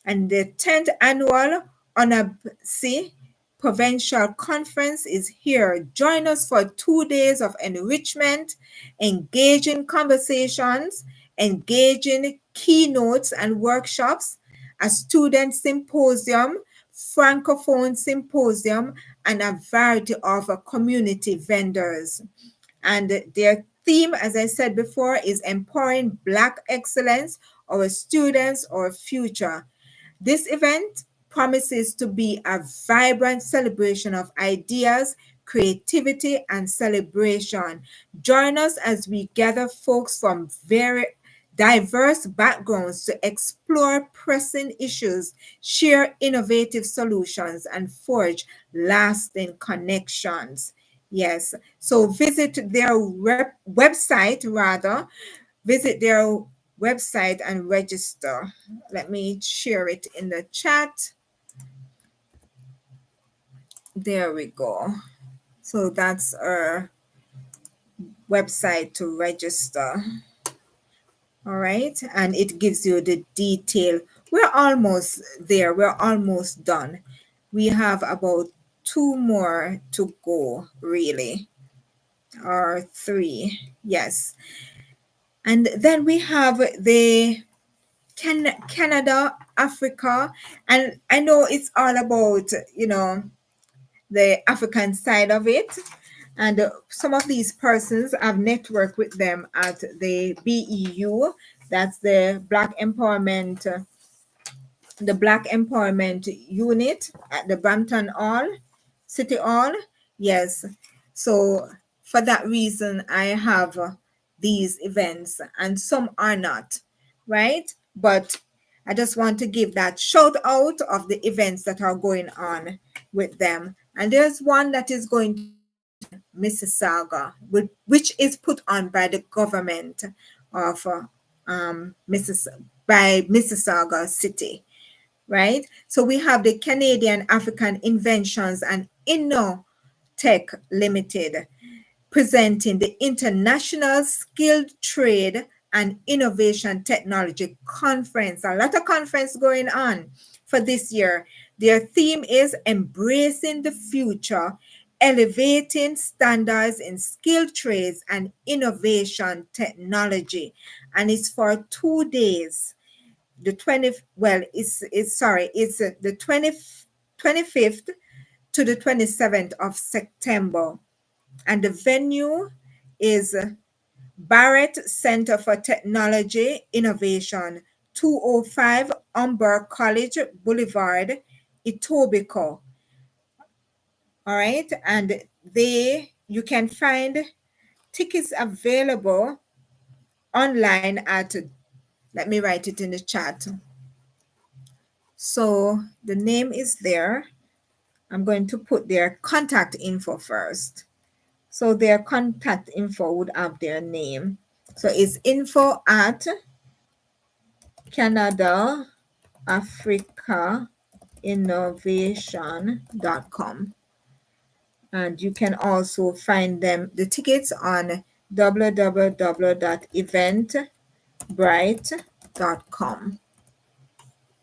And the 10th annual UNABC Provincial Conference is here. Join us for 2 days of enrichment, engaging conversations, engaging keynotes and workshops, a student symposium, francophone symposium, and a variety of community vendors. And their theme, as I said before, is Empowering Black Excellence, our students, our future. This event promises to be a vibrant celebration of ideas, creativity, and celebration. Join us as we gather folks from very diverse backgrounds to explore pressing issues, share innovative solutions, and forge lasting connections. Yes, so visit their website, rather, visit their website and register. Let me share it in the chat. There we go. So that's our website to register. All right, and it gives you the detail. We're almost there. We're almost done. We have about 2 more to go, really, or 3. Yes. And then we have the Canada, Africa, and I know it's all about, the African side of it. And some of these persons have networked with them at the BEU, that's the Black Empowerment Unit at the Brampton Hall, City Hall. Yes. So for that reason, I have these events, and some are not, right? But I just want to give that shout out of the events that are going on with them. And there's one that is going to be in Mississauga, which is put on by the government of Mississauga City, right? So we have the Canadian African Inventions and Innotech Limited presenting the International Skilled Trade and Innovation Technology Conference. A lot of conference going on for this year. Their theme is Embracing the Future, Elevating Standards in Skilled Trades and Innovation Technology. And it's for 2 days. The 20, well, it's the 25th to the 27th of September. And the venue is Barrett Center for Technology Innovation, 205 Umber College Boulevard, Etobicoke. All right, and you can find tickets available online at, let me write it in the chat. So the name is there. I'm going to put their contact info first. So their contact info would have their name. So it's info at Canada Africa Innovation.com. And you can also find the tickets on www.eventbrite.com.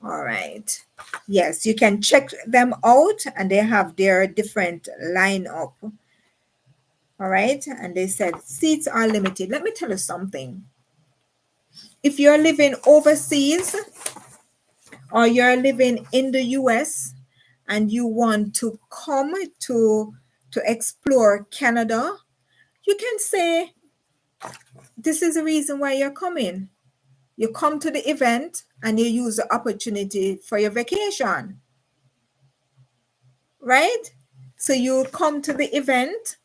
All right. Yes, you can check them out, and they have their different lineup. All right. And they said seats are limited. Let me tell you something. If you're living overseas or you're living in the US and you want to come to explore Canada, you can say this is the reason why you're coming. You come to the event and you use the opportunity for your vacation. right? So you come to the event,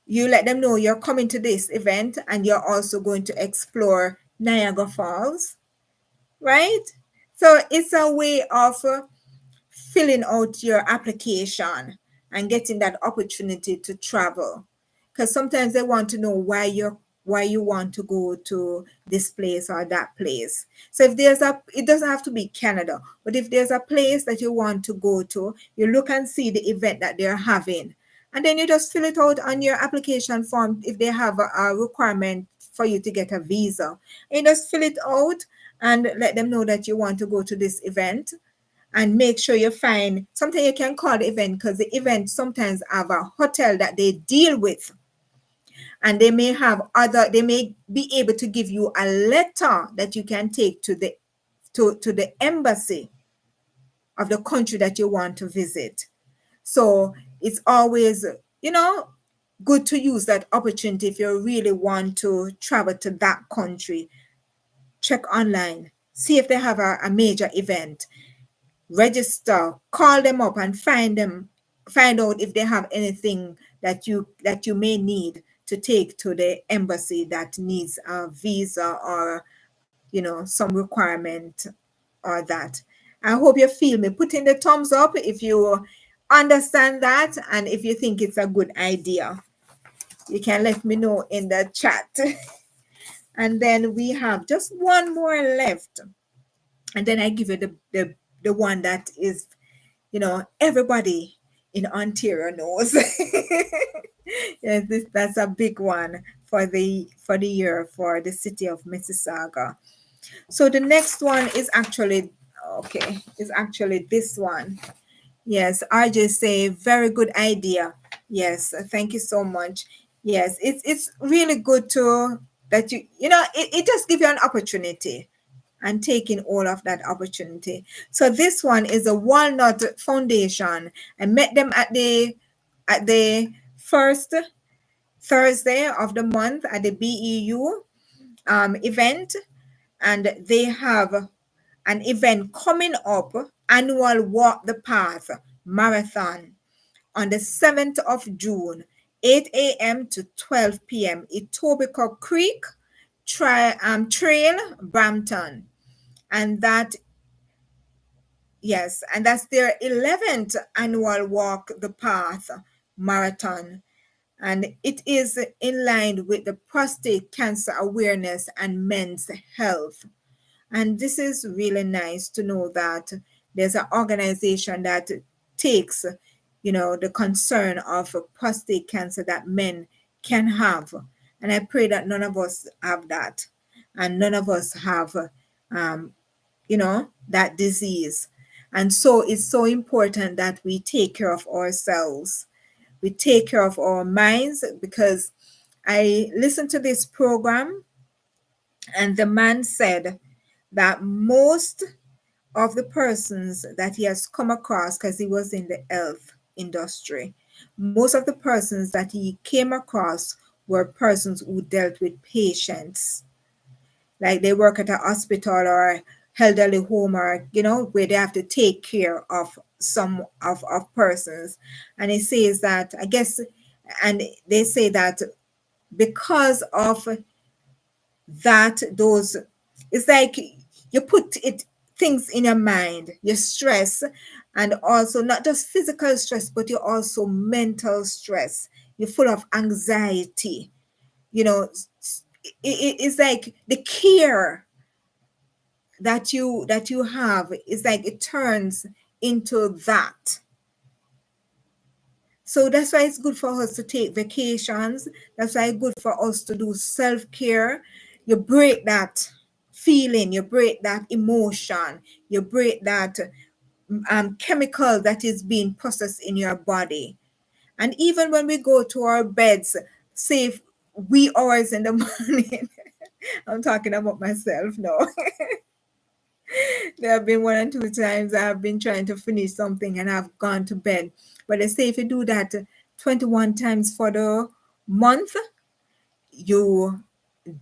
you let them know you're coming to this event and you're also going to explore Niagara Falls, right? So it's a way of filling out your application and getting that opportunity to travel, because sometimes they want to know why you want to go to this place or that place. So if there's a, it doesn't have to be Canada, but if there's a place that you want to go to, you look and see the event that they're having, and then you just fill it out on your application form. If they have a requirement for you to get a visa, you just fill it out and let them know that you want to go to this event, and make sure you find something you can call the event, because the event sometimes have a hotel that they deal with, and they may have other, they may be able to give you a letter that you can take to the to the embassy of the country that you want to visit. So it's always, you know, good to use that opportunity. If you really want to travel to that country, check online, see if they have a major event, register, call them up and find out if they have anything that you may need to take to the embassy that needs a visa, or some requirement or that. I hope you feel me. Put in the thumbs up if you understand that, and if you think it's a good idea. You can let me know in the chat. And then we have just one more left, and then I give you the one that is, everybody in Ontario knows. Yes, that's a big one for the year for the city of Mississauga. So the next one is actually this one. Yes, RJ say very good idea. Yes, thank you so much. Yes, it's really good to that it just gives you an opportunity, and taking all of that opportunity. So this one is a Walnut Foundation. I met them at the first Thursday of the month at the BEU event, and they have an event coming up, annual Walk the Path marathon on the 7th of June, 8 a.m. to 12 p.m. Etobicoke Creek Trail, Brampton. And that's their 11th annual Walk the Path marathon. And it is in line with the prostate cancer awareness and men's health. And this is really nice to know that there's an organization that takes, the concern of prostate cancer that men can have. And I pray that none of us have that, and none of us have, that disease. And so it's so important that we take care of ourselves. We take care of our minds, because I listened to this program, and the man said that most of the persons that he has come across, because he was in the health industry, most of the persons that he came across were persons who dealt with patients, like they work at a hospital or elderly home, or where they have to take care of some of persons. And it says that, I guess, and they say that because of that, those, it's like you put it things in your mind, you stress, and also not just physical stress, but you also mental stress, you're full of anxiety. It's like the care that you have is like it turns into that. So that's why it's good for us to take vacations. That's why it's good for us to do self-care. You break that feeling, you break that emotion, you break that chemical that is being processed in your body. And even when we go to our beds, say wee hours in the morning, I'm talking about myself now. There have been one and two times I've been trying to finish something and I've gone to bed. But they say if you do that 21 times for the month, you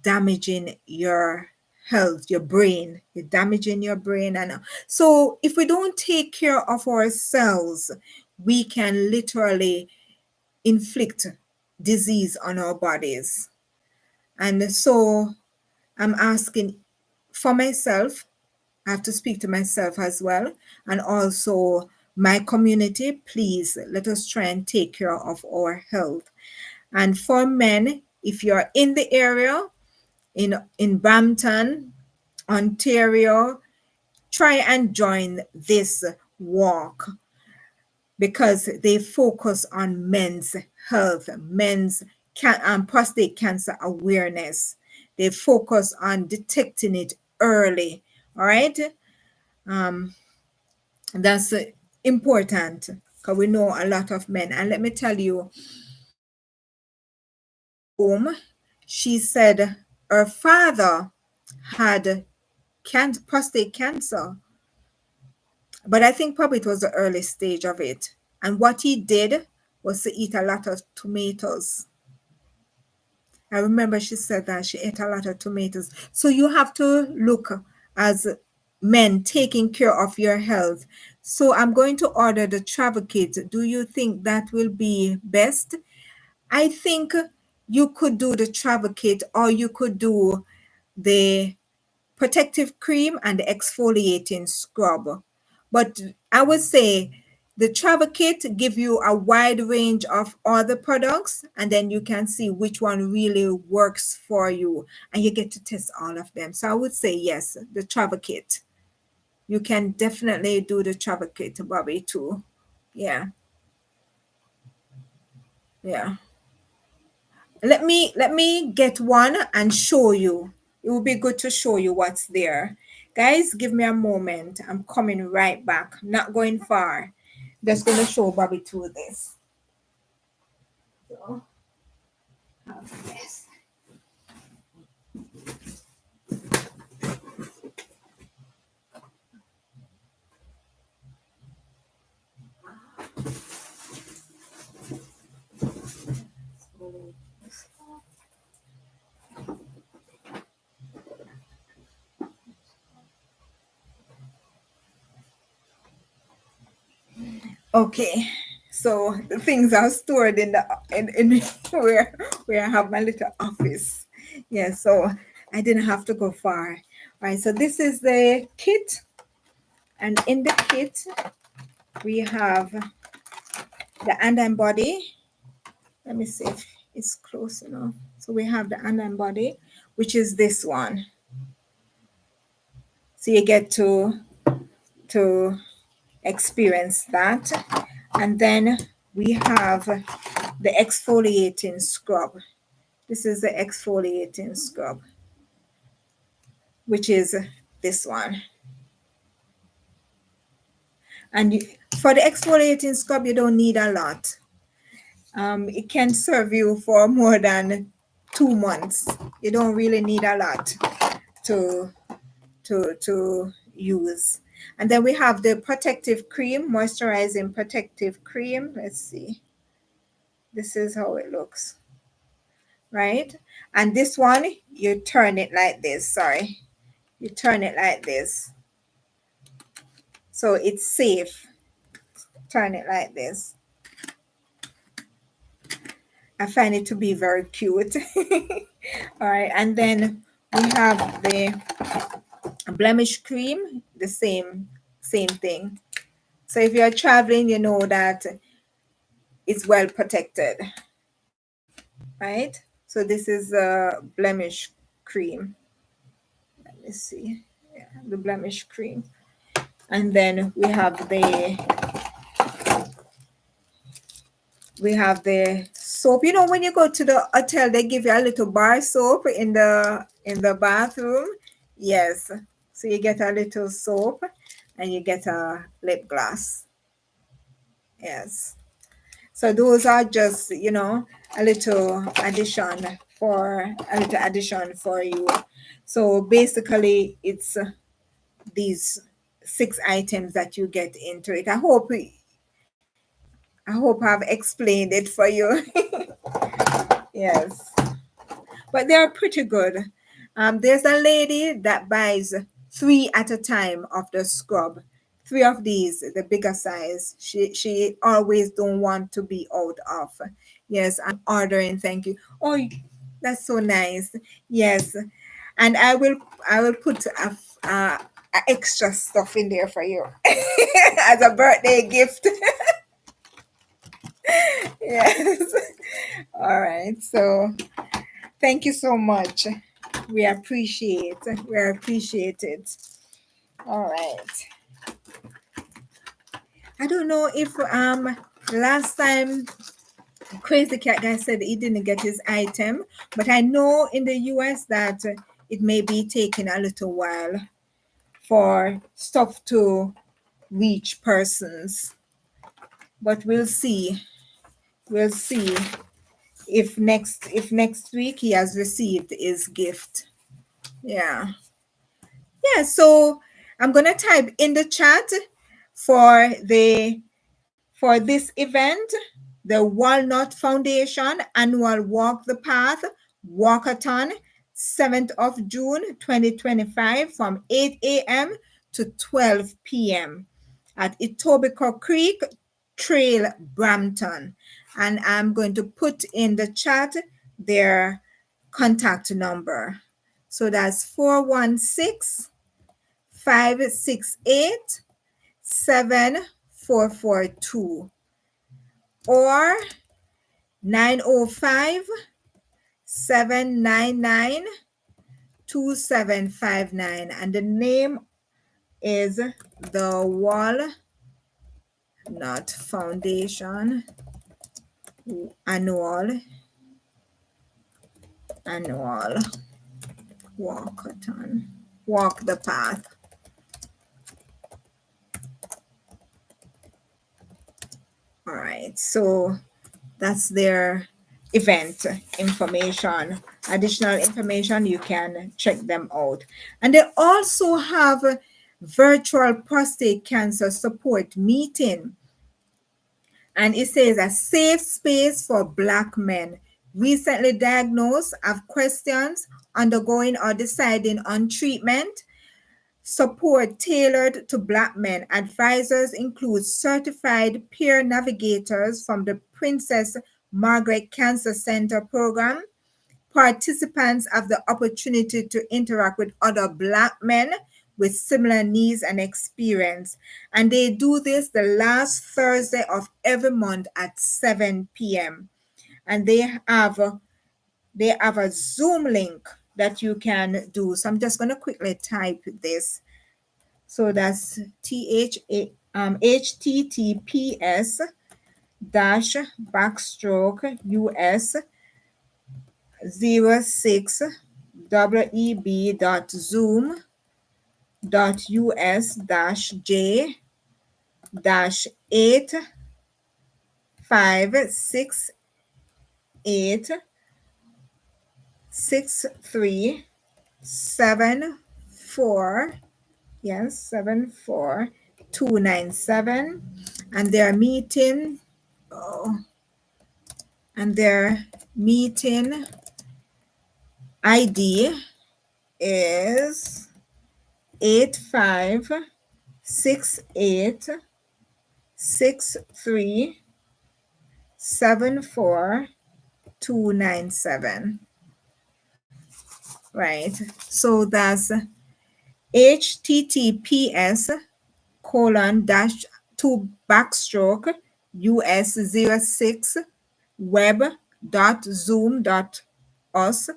damaging your health, your brain. You're damaging your brain. And so if we don't take care of ourselves, we can literally inflict disease on our bodies. And so I'm asking for myself, I have to speak to myself as well, and also my community. Please let us try and take care of our health. And for men, if you're in the area, in Brampton, Ontario, try and join this walk because they focus on men's health, men's prostate cancer awareness. They focus on detecting it early. All right. Um, that's important because we know a lot of men. And let me tell you, she said her father had prostate cancer, but I think probably it was the early stage of it. And what he did was to eat a lot of tomatoes. I remember she said that she ate a lot of tomatoes. So you have to look as men taking care of your health. So I'm going to order the travel kit. Do you think that will be best? I think you could do the travel kit, or you could do the protective cream and the exfoliating scrub. But I would say the travel kit give you a wide range of other products, and then you can see which one really works for you, and you get to test all of them. So I would say yes, the travel kit. You can definitely do the travel kit, Bobby, too. Yeah, yeah. Let me get one and show you. It will be good to show you what's there. Guys, give me a moment. I'm coming right back. Not going far. Just going to show Bobby to this. So, yes. Okay. So the things are stored in the in where I have my little office. Yeah, so I didn't have to go far. Right. So this is the kit, and in the kit we have the hand body. Let me see if it's close enough. So we have the hand body, which is this one. So you get to experience that. And then we have the exfoliating scrub. This is the exfoliating scrub, which is this one. And for the exfoliating scrub, you don't need a lot. It can serve you for more than 2 months. You don't really need a lot to use. And then we have the protective cream, moisturizing protective cream. Let's see. This is how it looks, right? And this one, you turn it like this. Sorry. You turn it like this. So it's safe. Turn it like this. I find it to be very cute. All right. And then we have the blemish cream, the same thing. So if you're traveling, you know that it's well protected, right? So this is a blemish cream. Let me see. Yeah, the blemish cream. And then we have the soap. You know, when you go to the hotel, they give you a little bar soap in the bathroom. Yes. So you get a little soap and you get a lip gloss. Yes. So those are just, a little addition for you. So basically it's these 6 items that you get into it. I hope I've explained it for you. Yes. But they're pretty good. There's a lady that buys 3 at a time of the scrub. 3 of these, the bigger size. She always don't want to be out of. Yes, I'm ordering. Thank you. Oh, that's so nice. Yes, and I will put a extra stuff in there for you as a birthday gift. Yes. All right. So thank you so much. We appreciate. We appreciate it. All right. I don't know if last time Crazy Cat Guy said he didn't get his item, but I know in the US that it may be taking a little while for stuff to reach persons. But we'll see. We'll see if next week he has received his gift. Yeah. Yeah, so I'm gonna type in the chat for the for this event, the Walnut Foundation Annual Walk the Path Walkathon, 7th of June 2025 from 8 a.m. to 12 p.m. at Etobicoke Creek Trail, Brampton. And I'm going to put in the chat their contact number. So that's 416 568 7442 or 905 799 2759. And the name is the Walnut Foundation Annual Walkathon. Walk the Path. All right, so that's their event information. Additional information, you can check them out. And they also have a virtual prostate cancer support meeting. And it says a safe space for Black men recently diagnosed, have questions, undergoing or deciding on treatment. Support tailored to Black men. Advisors include certified peer navigators from the Princess Margaret Cancer Center program. Participants have the opportunity to interact with other Black men with similar needs and experience. And they do this the last Thursday of every month at 7 p.m. And they have a Zoom link that you can do. So I'm just going to quickly type this. So that's https dash backstroke us 06 eb.zoom .us j 8568 6374. Yes, 74297. And their meeting, ID is 8568 6374297. Right. So that's https colon dash to backstroke us 06 web dot zoom dot us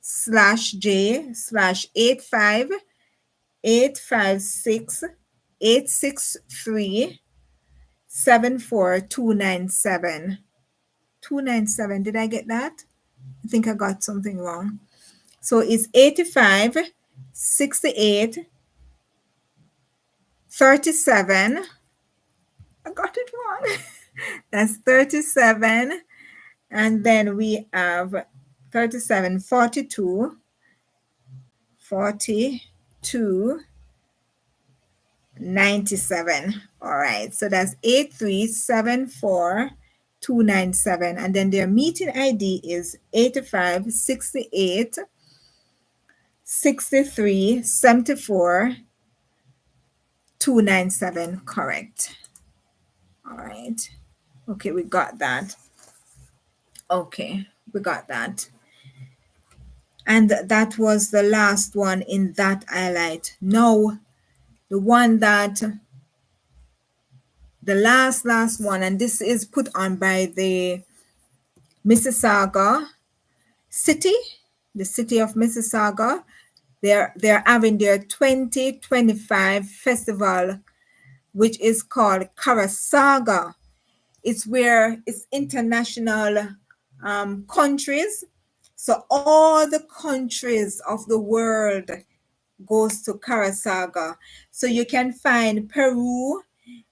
slash j slash 85856 863 74297. 297. Did I get that? I think I got something wrong. So it's 85 68 37. I got it wrong. That's 37. And then we have 37 42 97. All right. So that's 8374297. And then their meeting ID is 8568 63 74 297. Correct. All right. Okay, we got that. Okay, we got that. And that was the last one in that highlight. Now, the one that, the last one, and this is put on by the Mississauga city, the city of Mississauga. They're having their 2025 festival, which is called Karasaga. It's where it's international countries. So all the countries of the world goes to Karasaga. So you can find Peru,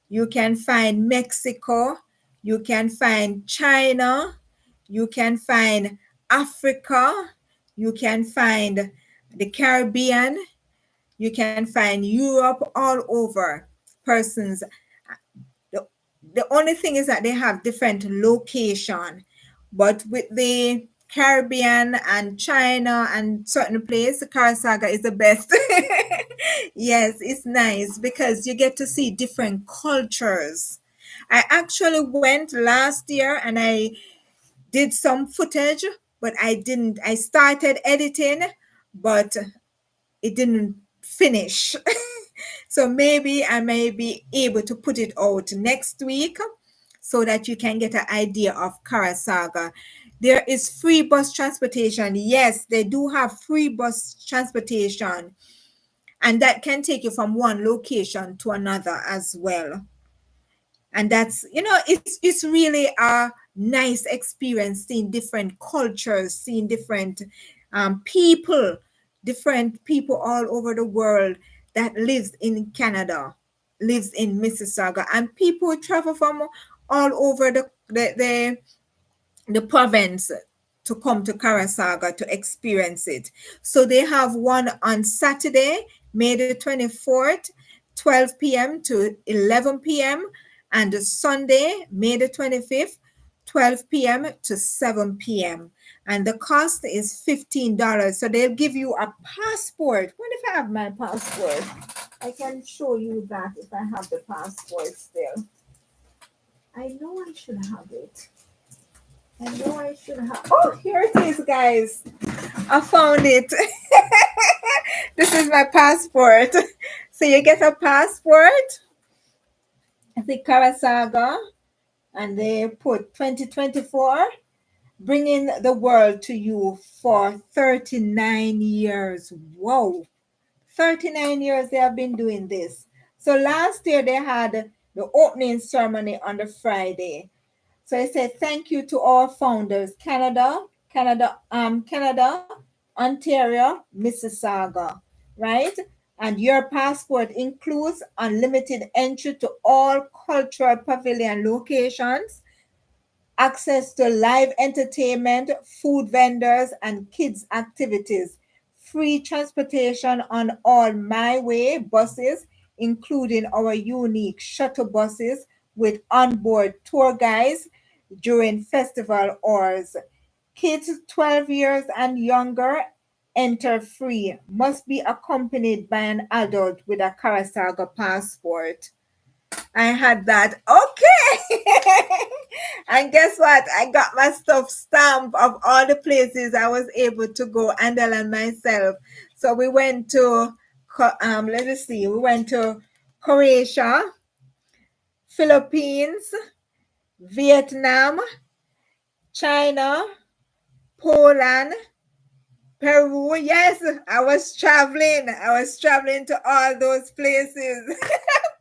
you can find Mexico, you can find China, you can find Africa, you can find the Caribbean, you can find Europe, all over persons. The, the only thing is that they have different location, but with the Caribbean and China and certain place, Karasaga is the best. Yes, it's nice because you get to see different cultures. I actually went last year and I did some footage, but I started editing, but it didn't finish. So maybe I may be able to put it out next week so that you can get an idea of Karasaga. There is free bus transportation. Yes, they do have free bus transportation, and that can take you from one location to another as well. And that's, it's really a nice experience seeing different cultures, seeing people different people all over the world that lives in Canada, lives in Mississauga, and people travel from all over the province to come to Karasaga to experience it. So they have one on Saturday, May the 24th, 12 p.m. to 11 p.m. and Sunday, May the 25th, 12 p.m. to 7 p.m. And the cost is $15. So they'll give you a passport. What if I have my passport? I can show you that if I have the passport still. I know I should have it. I know I should have. Oh, here it is, guys. I found it. This is my passport. So you get a passport. I think Karasaga, and they put 2024, bringing the world to you for 39 years. Whoa. 39 years they have been doing this. So last year they had the opening ceremony on the Friday. So I said thank you to our founders, Canada, Ontario, Mississauga, right? And your passport includes unlimited entry to all cultural pavilion locations, access to live entertainment, food vendors, and kids' activities, free transportation on all My Way buses, including our unique shuttle buses with onboard tour guides during festival hours. Kids 12 years and younger enter free, must be accompanied by an adult with a Karasaga passport. I had that. Okay. And guess what? I got my stuff stamped of all the places I was able to go, Andel and myself. So we went to, let us see, we went to Croatia, Philippines, Vietnam, China, Poland, Peru. Yes, I was traveling. I was traveling to all those places.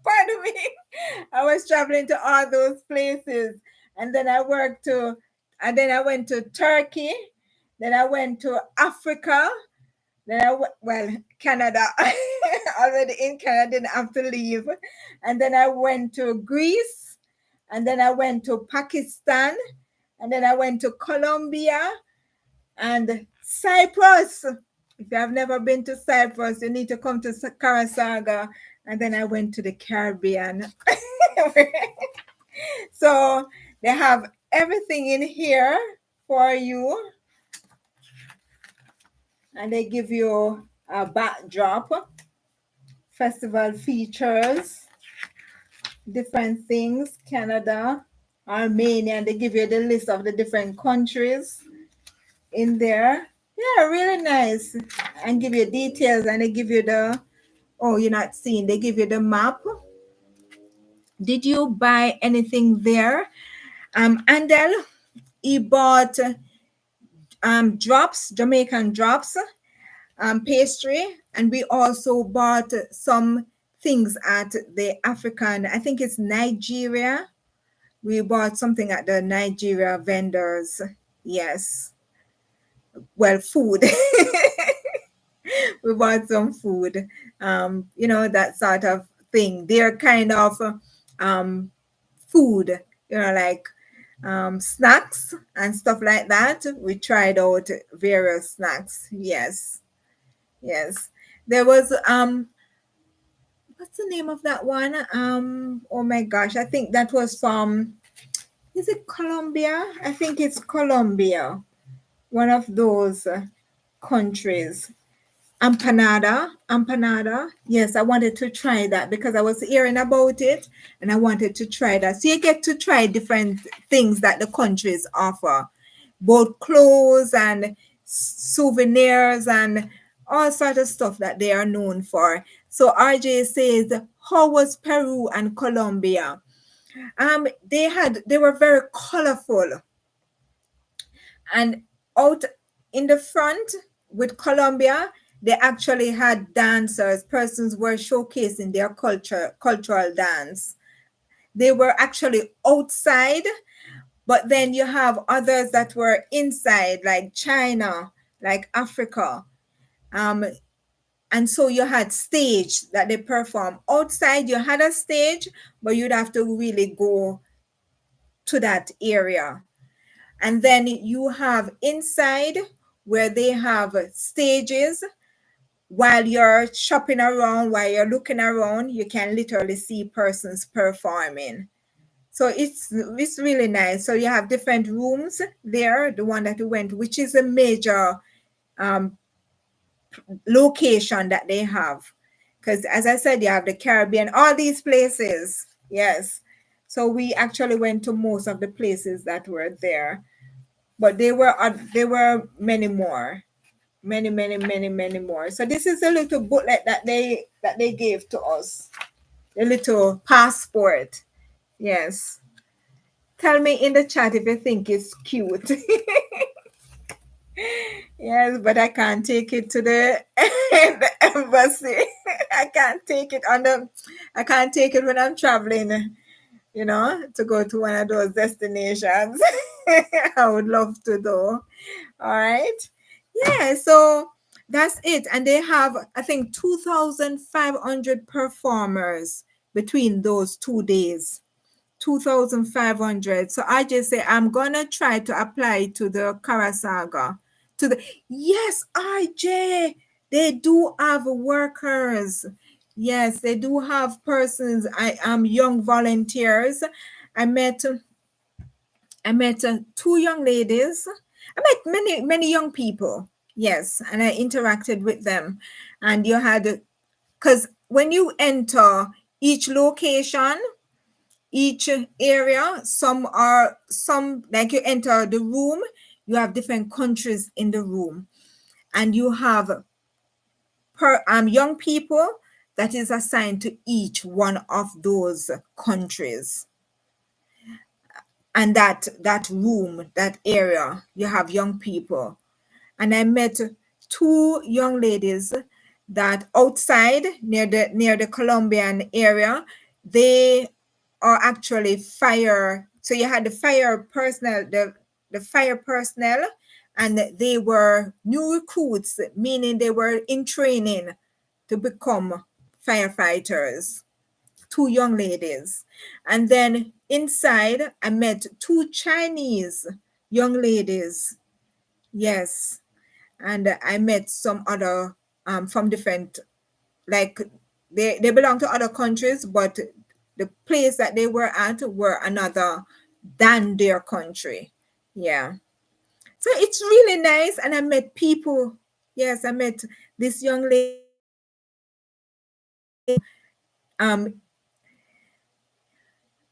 Pardon me. I was traveling to all those places. And then and then I went to Turkey. Then I went to Africa. Then Canada. Already in Canada, didn't have to leave. And then I went to Greece. And then I went to Pakistan. And then I went to Colombia and Cyprus. If you have never been to Cyprus, you need to come to Karasaga. And then I went to the Caribbean. So they have everything in here for you. And they give you backdrop. Festival features different things. Canada, Armenia, and they give you the list of the different countries in there. Yeah, really nice. And give you details, and they give you the, oh, you're not seeing, they give you the map. Did you buy anything there? Andel, he bought drops, Jamaican drops, pastry, and we also bought some things at the African, I think it's Nigeria. We bought something at the Nigeria vendors. Yes. Well, food. We bought some food. That sort of thing. They're kind of um, food, like snacks and stuff like that. We tried out various snacks. Yes. Yes. There was what's the name of that one? Oh my gosh, I think that was from, is it Colombia? I think it's Colombia. One of those countries. Empanada. Yes, I wanted to try that because I was hearing about it and I wanted to try that. So you get to try different things that the countries offer, both clothes and souvenirs and all sort of stuff that they are known for. So RJ says, how was Peru and Colombia? They were very colorful, and out in the front with Colombia, they actually had dancers, persons were showcasing their cultural dance. They were actually outside, but then you have others that were inside, like China, like Africa. And so you had stage that they perform. Outside, you had a stage, but you'd have to really go to that area. And then you have inside where they have stages. While you're shopping around, while you're looking around, you can literally see persons performing. So it's really nice. So you have different rooms there, the one that we went, which is a major location that they have. Because as I said, you have the Caribbean, all these places. Yes. So we actually went to most of the places that were there. But there were many more. Many more. So this is a little booklet that they gave to us. A little passport. Yes. Tell me in the chat if you think it's cute. Yes, but I can't take it to the, the embassy. I can't take it when I'm traveling, to go to one of those destinations. I would love to though. All right. Yeah, so that's it. And they have, I think, 2,500 performers between those 2 days. 2,500. So I just say I'm gonna try to apply to the Karasaga. Yes, RJ, they do have workers. Yes, they do have persons. I am young volunteers. I met two young ladies. I met many young people. Yes, and I interacted with them. And you had, because when you enter each location, each area, some like you enter the room, you have different countries in the room, and you have young people that is assigned to each one of those countries. And that room, that area, you have young people. And I met two young ladies that outside near the Colombian area, they are actually fire. So you had the fire personnel, the fire personnel, and they were new recruits, meaning they were in training to become firefighters. Two young ladies. And then inside, I met two Chinese young ladies. Yes. And I met some other from different, like they belong to other countries, but the place that they were at were another than their country. Yeah. So it's really nice. And I met people Yes, I met this young lady um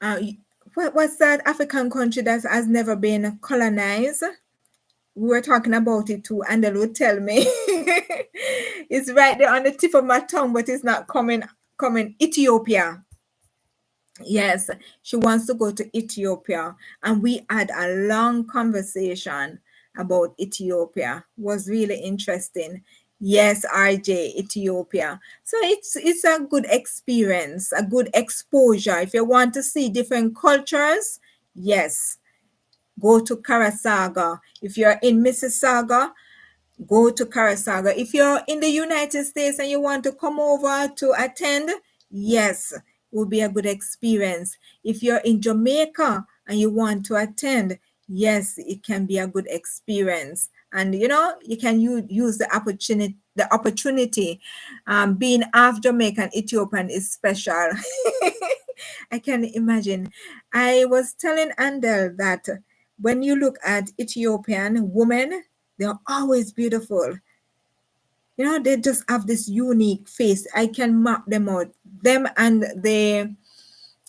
uh, what's that African country that has never been colonized? We were talking about it too, and they would tell me it's right there on the tip of my tongue, but it's not coming. Ethiopia. Yes, she wants to go to Ethiopia, and we had a long conversation about Ethiopia. Was really interesting. Yes, RJ, Ethiopia. So it's a good experience, a good exposure. If you want to see different cultures, yes, go to Karasaga. If you're in Mississauga, go to Karasaga. If you're in the United States and you want to come over to attend, yes, it will be a good experience. If you're in Jamaica and you want to attend, yes, it can be a good experience. And you can use the opportunity. Being half Jamaican Ethiopian is special. I can imagine. I was telling Andel that when you look at Ethiopian women, they're always beautiful. They just have this unique face. I can map them out. Them and the,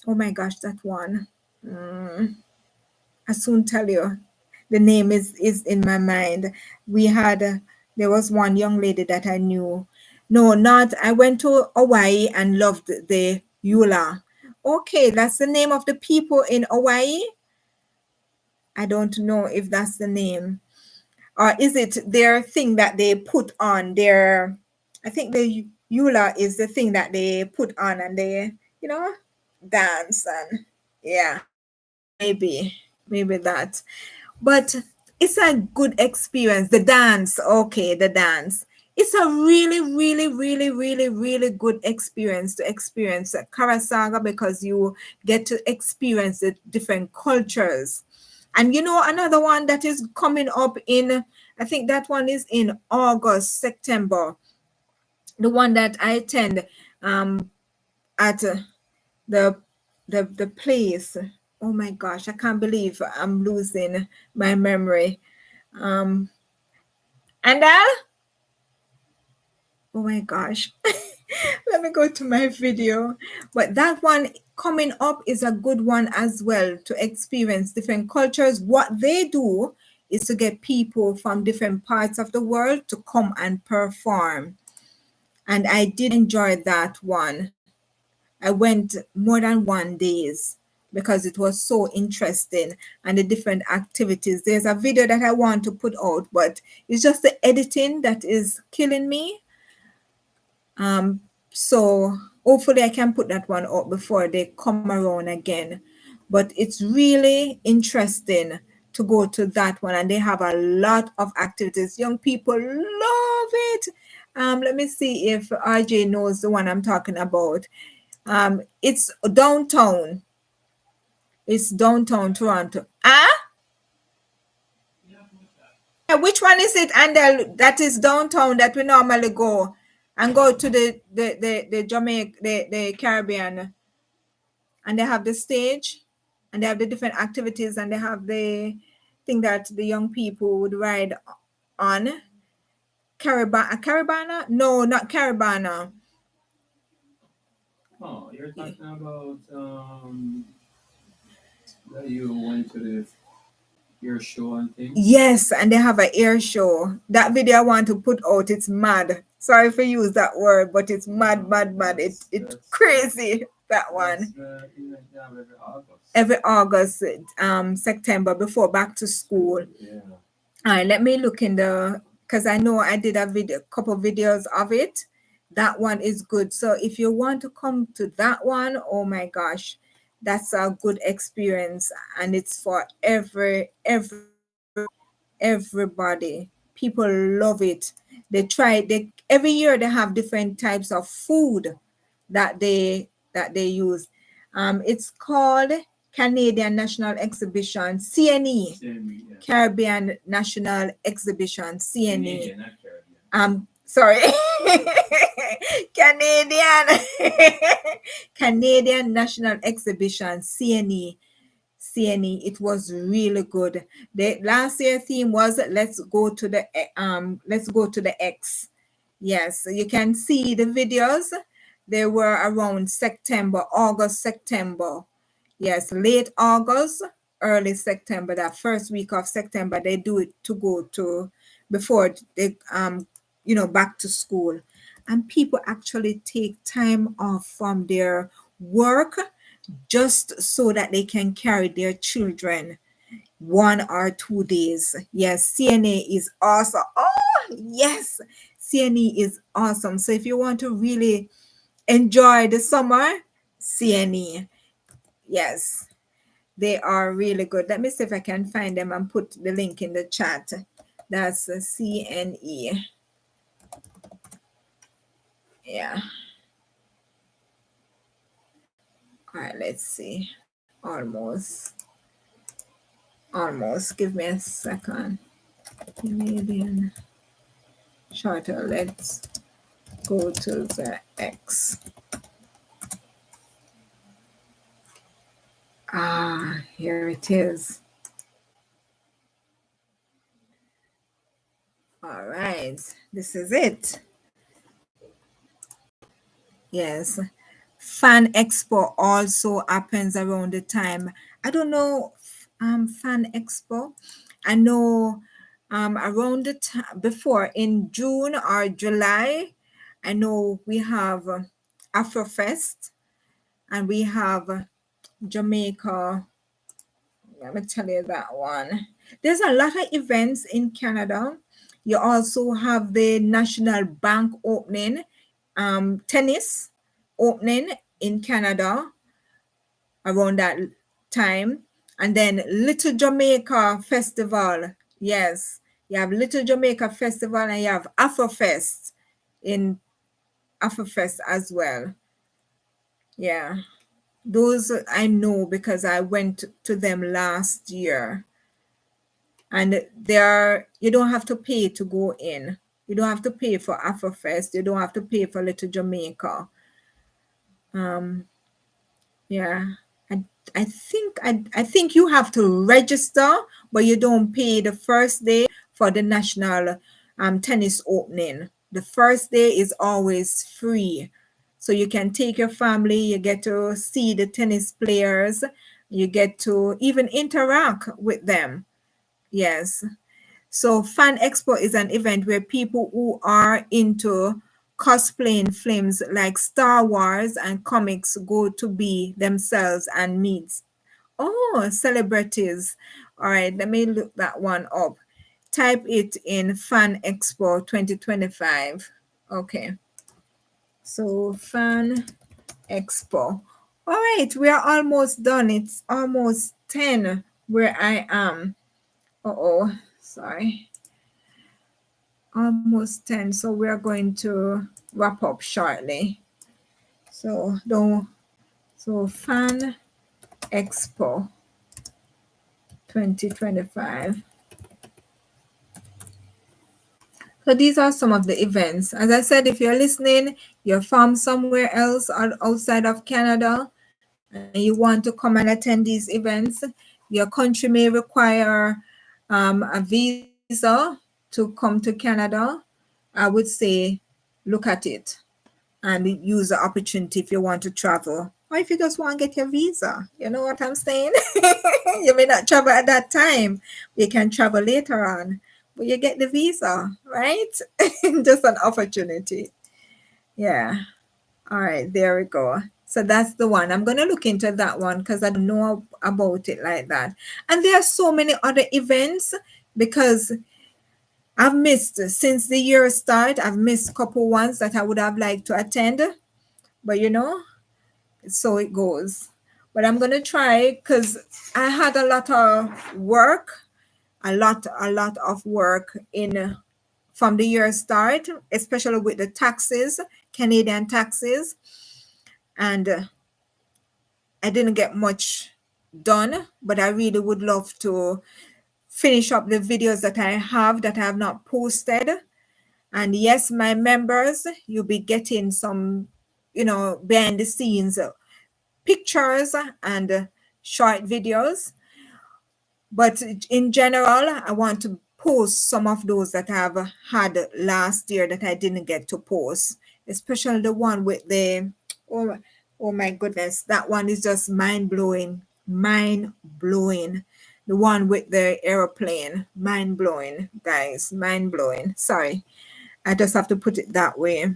oh my gosh, that one. I soon tell you. The name is in my mind. We had, there was one young lady that I knew. No, not, I went to Hawaii and loved the Eula. Okay, that's the name of the people in Hawaii. I don't know if that's the name. Or is it their thing that they put on their, I think the Eula is the thing that they put on and they, dance and yeah, maybe that. But it's a good experience. The dance, okay, the dance. It's a really, really, really, really, really good experience to experience Karasaga because you get to experience the different cultures. And another one that is coming up in, I think that one is in August, September. The one that I attend at the the place. Oh my gosh, I can't believe I'm losing my memory. Um, and oh my gosh, let me go to my video. But that one coming up is a good one as well to experience different cultures. What they do is to get people from different parts of the world to come and perform. And I did enjoy that one. I went more than 1 days because it was so interesting and the different activities. There's a video that I want to put out, but it's just the editing that is killing me. So hopefully I can put that one out before they come around again. But it's really interesting to go to that one, and they have a lot of activities. Young people love it. Let me see if RJ knows the one I'm talking about. It's downtown. It's downtown Toronto. Yeah, which one is it? And that is downtown that we normally go and go to the Jamaica, the Caribbean, and they have the stage, and they have the different activities, and they have the thing that the young people would ride on. Caribana? No, not Caribana. Oh, you're talking about that you went to the your show and things? Yes, and they have an air show. That video I want to put out, it's mad. Sorry for use that word, but it's mad, mad, mad. It's crazy, that one. That's event they have every August. Every August, September before back to school. Yeah. All right, let me look in the, because I know I did a video, couple videos of it. That one is good. So if you want to come to that one, oh my gosh, that's a good experience, and it's for everybody. People love it. They every year they have different types of food that they use. It's called Canadian National Exhibition, CNE. Same, yeah. Caribbean National Exhibition, CNE. Canadian, not Caribbean. Sorry. Canadian Canadian National Exhibition, CNE. CNE. It was really good. The last year theme was let's go to the X. Yes, you can see the videos. They were around September, August, September. Yes, late August, early September, that first week of September, they do it to go to before they back to school. And people actually take time off from their work just so that they can carry their children 1 or 2 days. Yes, CNA is awesome. Oh, yes, CNE is awesome. So if you want to really enjoy the summer, CNE, yes, they are really good. Let me see if I can find them and put the link in the chat. That's CNE. Yeah. All right, let's see. Almost. Give me a second. Canadian shorter. Let's go to the X. Here it is. All right, this is it. Yes. Fan Expo also happens around the time. I don't know, Fan Expo. I know around the time before in June or July, I know we have Afrofest and we have Jamaica. Let me tell you that one. There's a lot of events in Canada. You also have the National Bank opening, tennis opening in Canada around that time. And then Little Jamaica Festival. Yes, you have Little Jamaica Festival and you have Afrofest in Afrofest as well. Yeah, those I know because I went to them last year. And there you don't have to pay to go in. You don't have to pay for Afrofest. You don't have to pay for Little Jamaica. Um, yeah, I I think you have to register, but you don't pay the first day for the national tennis opening. The first day is always free, so you can take your family. You get to see the tennis players. You get to even interact with them. Yes. So Fan Expo is an event where people who are into cosplaying films like Star Wars and comics go to be themselves and meet. Oh, celebrities. All right, let me look that one up. Type it in Fan Expo 2025. Okay. So Fan Expo. All right, we are almost done. It's almost 10 where I am. Uh-oh, sorry. Almost 10, so we're going to wrap up shortly. So Fan Expo 2025. So these are some of the events. As I said, if you're listening, you're from somewhere else or outside of Canada and you want to come and attend these events, your country may require a visa to come to Canada. I would say look at it and use the opportunity if you want to travel or if you just want to get your visa. You know what I'm saying? You may not travel at that time. You can travel later on, but you get the visa, right? Just an opportunity. Yeah. All right, there we go. So that's the one. I'm going to look into that one because I don't know about it like that. And there are so many other events because I've missed since the year start. I've missed a couple ones that I would have liked to attend, but so it goes. But I'm gonna try because I had a lot of work, a lot of work in from the year start, especially with the taxes, Canadian taxes, and I didn't get much done. But I really would love to finish up the videos that I have not posted. And yes, my members, you'll be getting some, behind the scenes pictures and short videos. But in general, I want to post some of those that I've had last year that I didn't get to post, especially the one with the, oh, oh my goodness, that one is just mind blowing, mind blowing. The one with the airplane, mind blowing, guys, mind blowing. Sorry, I just have to put it that way.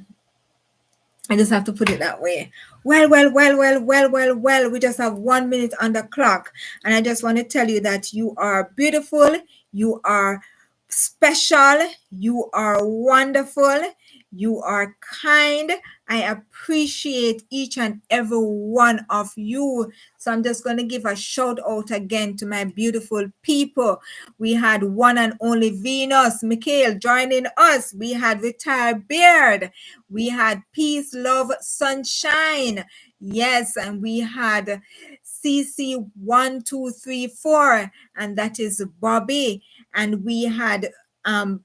I just have to put it that way. Well. We just have 1 minute on the clock. And I just want to tell you that you are beautiful. You are special. You are wonderful. You are kind. I appreciate each and every one of you. So I'm just going to give a shout out again to my beautiful people. We had one and only Venus, Mikhail joining us. We had Retired Beard. We had Peace, Love, Sunshine. Yes, and we had CC1234, and that is Bobby. And we had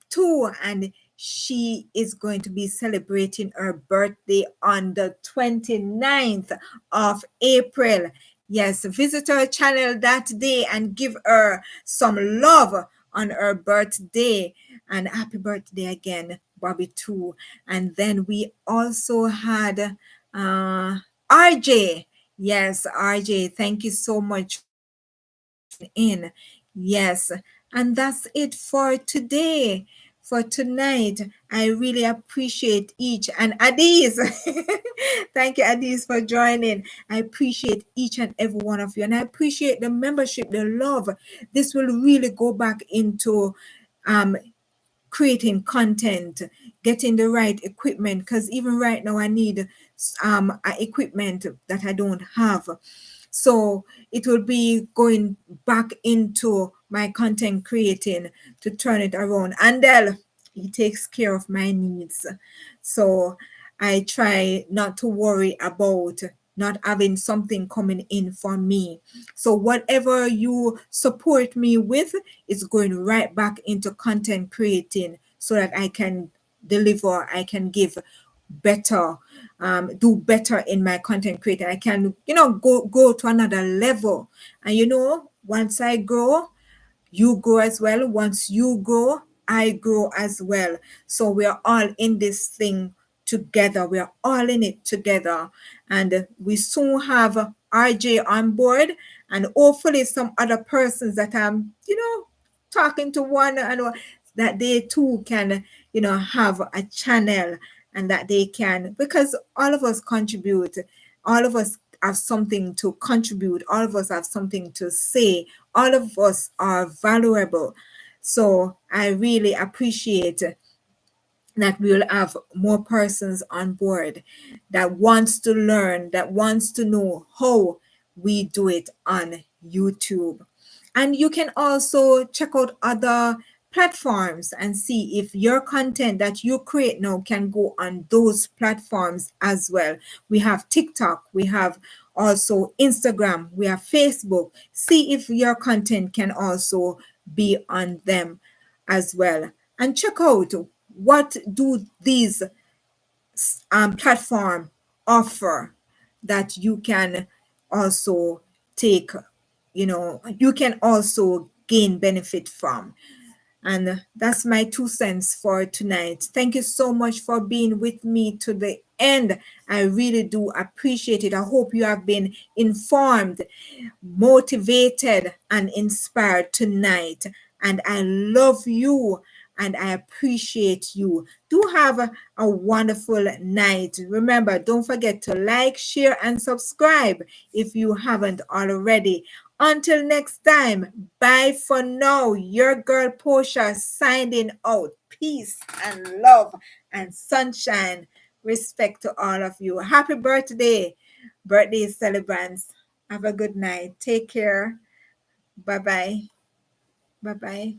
two, and she is going to be celebrating her birthday on the 29th of April. Yes, visit her channel that day and give her some love on her birthday. And happy birthday again, Bobby, too. And then we also had RJ. Yes, RJ, thank you so much for tuning in. Yes, and that's it for today. For tonight, I really appreciate each and Adiz. Thank you, Adiz, for joining. I appreciate each and every one of you, and I appreciate the membership, the love. This will really go back into um, creating content, getting the right equipment, because even right now I need equipment that I don't have. So it will be going back into my content creating to turn it around. Andel, he takes care of my needs. So I try not to worry about not having something coming in for me. So whatever you support me with is going right back into content creating so that I can deliver, I can give better, do better in my content creating. I can, go to another level. And once I grow, you grow as well. Once you grow, I grow as well. So we are all in this thing together. We are all in it together. And we soon have RJ on board, and hopefully some other persons that I'm, talking to one and that they too can, have a channel, and that they can, because all of us contribute, all of us have something to contribute, all of us have something to say, all of us are valuable. So I really appreciate that we will have more persons on board that wants to learn, that wants to know how we do it on YouTube. And you can also check out other platforms and see if your content that you create now can go on those platforms as well. We have TikTok, we have also Instagram, we have Facebook. See if your content can also be on them as well. And check out what do these platform offer that you can also take, you can also gain benefit from. And that's my 2 cents for tonight. Thank you so much for being with me to the end. I really do appreciate it. I hope you have been informed, motivated, and inspired tonight. And I love you and I appreciate you. Do have a wonderful night. Remember, don't forget to like, share, and subscribe if you haven't already. Until next time, bye for now. Your girl Posha signing out. Peace and love and sunshine. Respect to all of you. Happy birthday, birthday celebrants. Have a good night. Take care. Bye bye. Bye bye.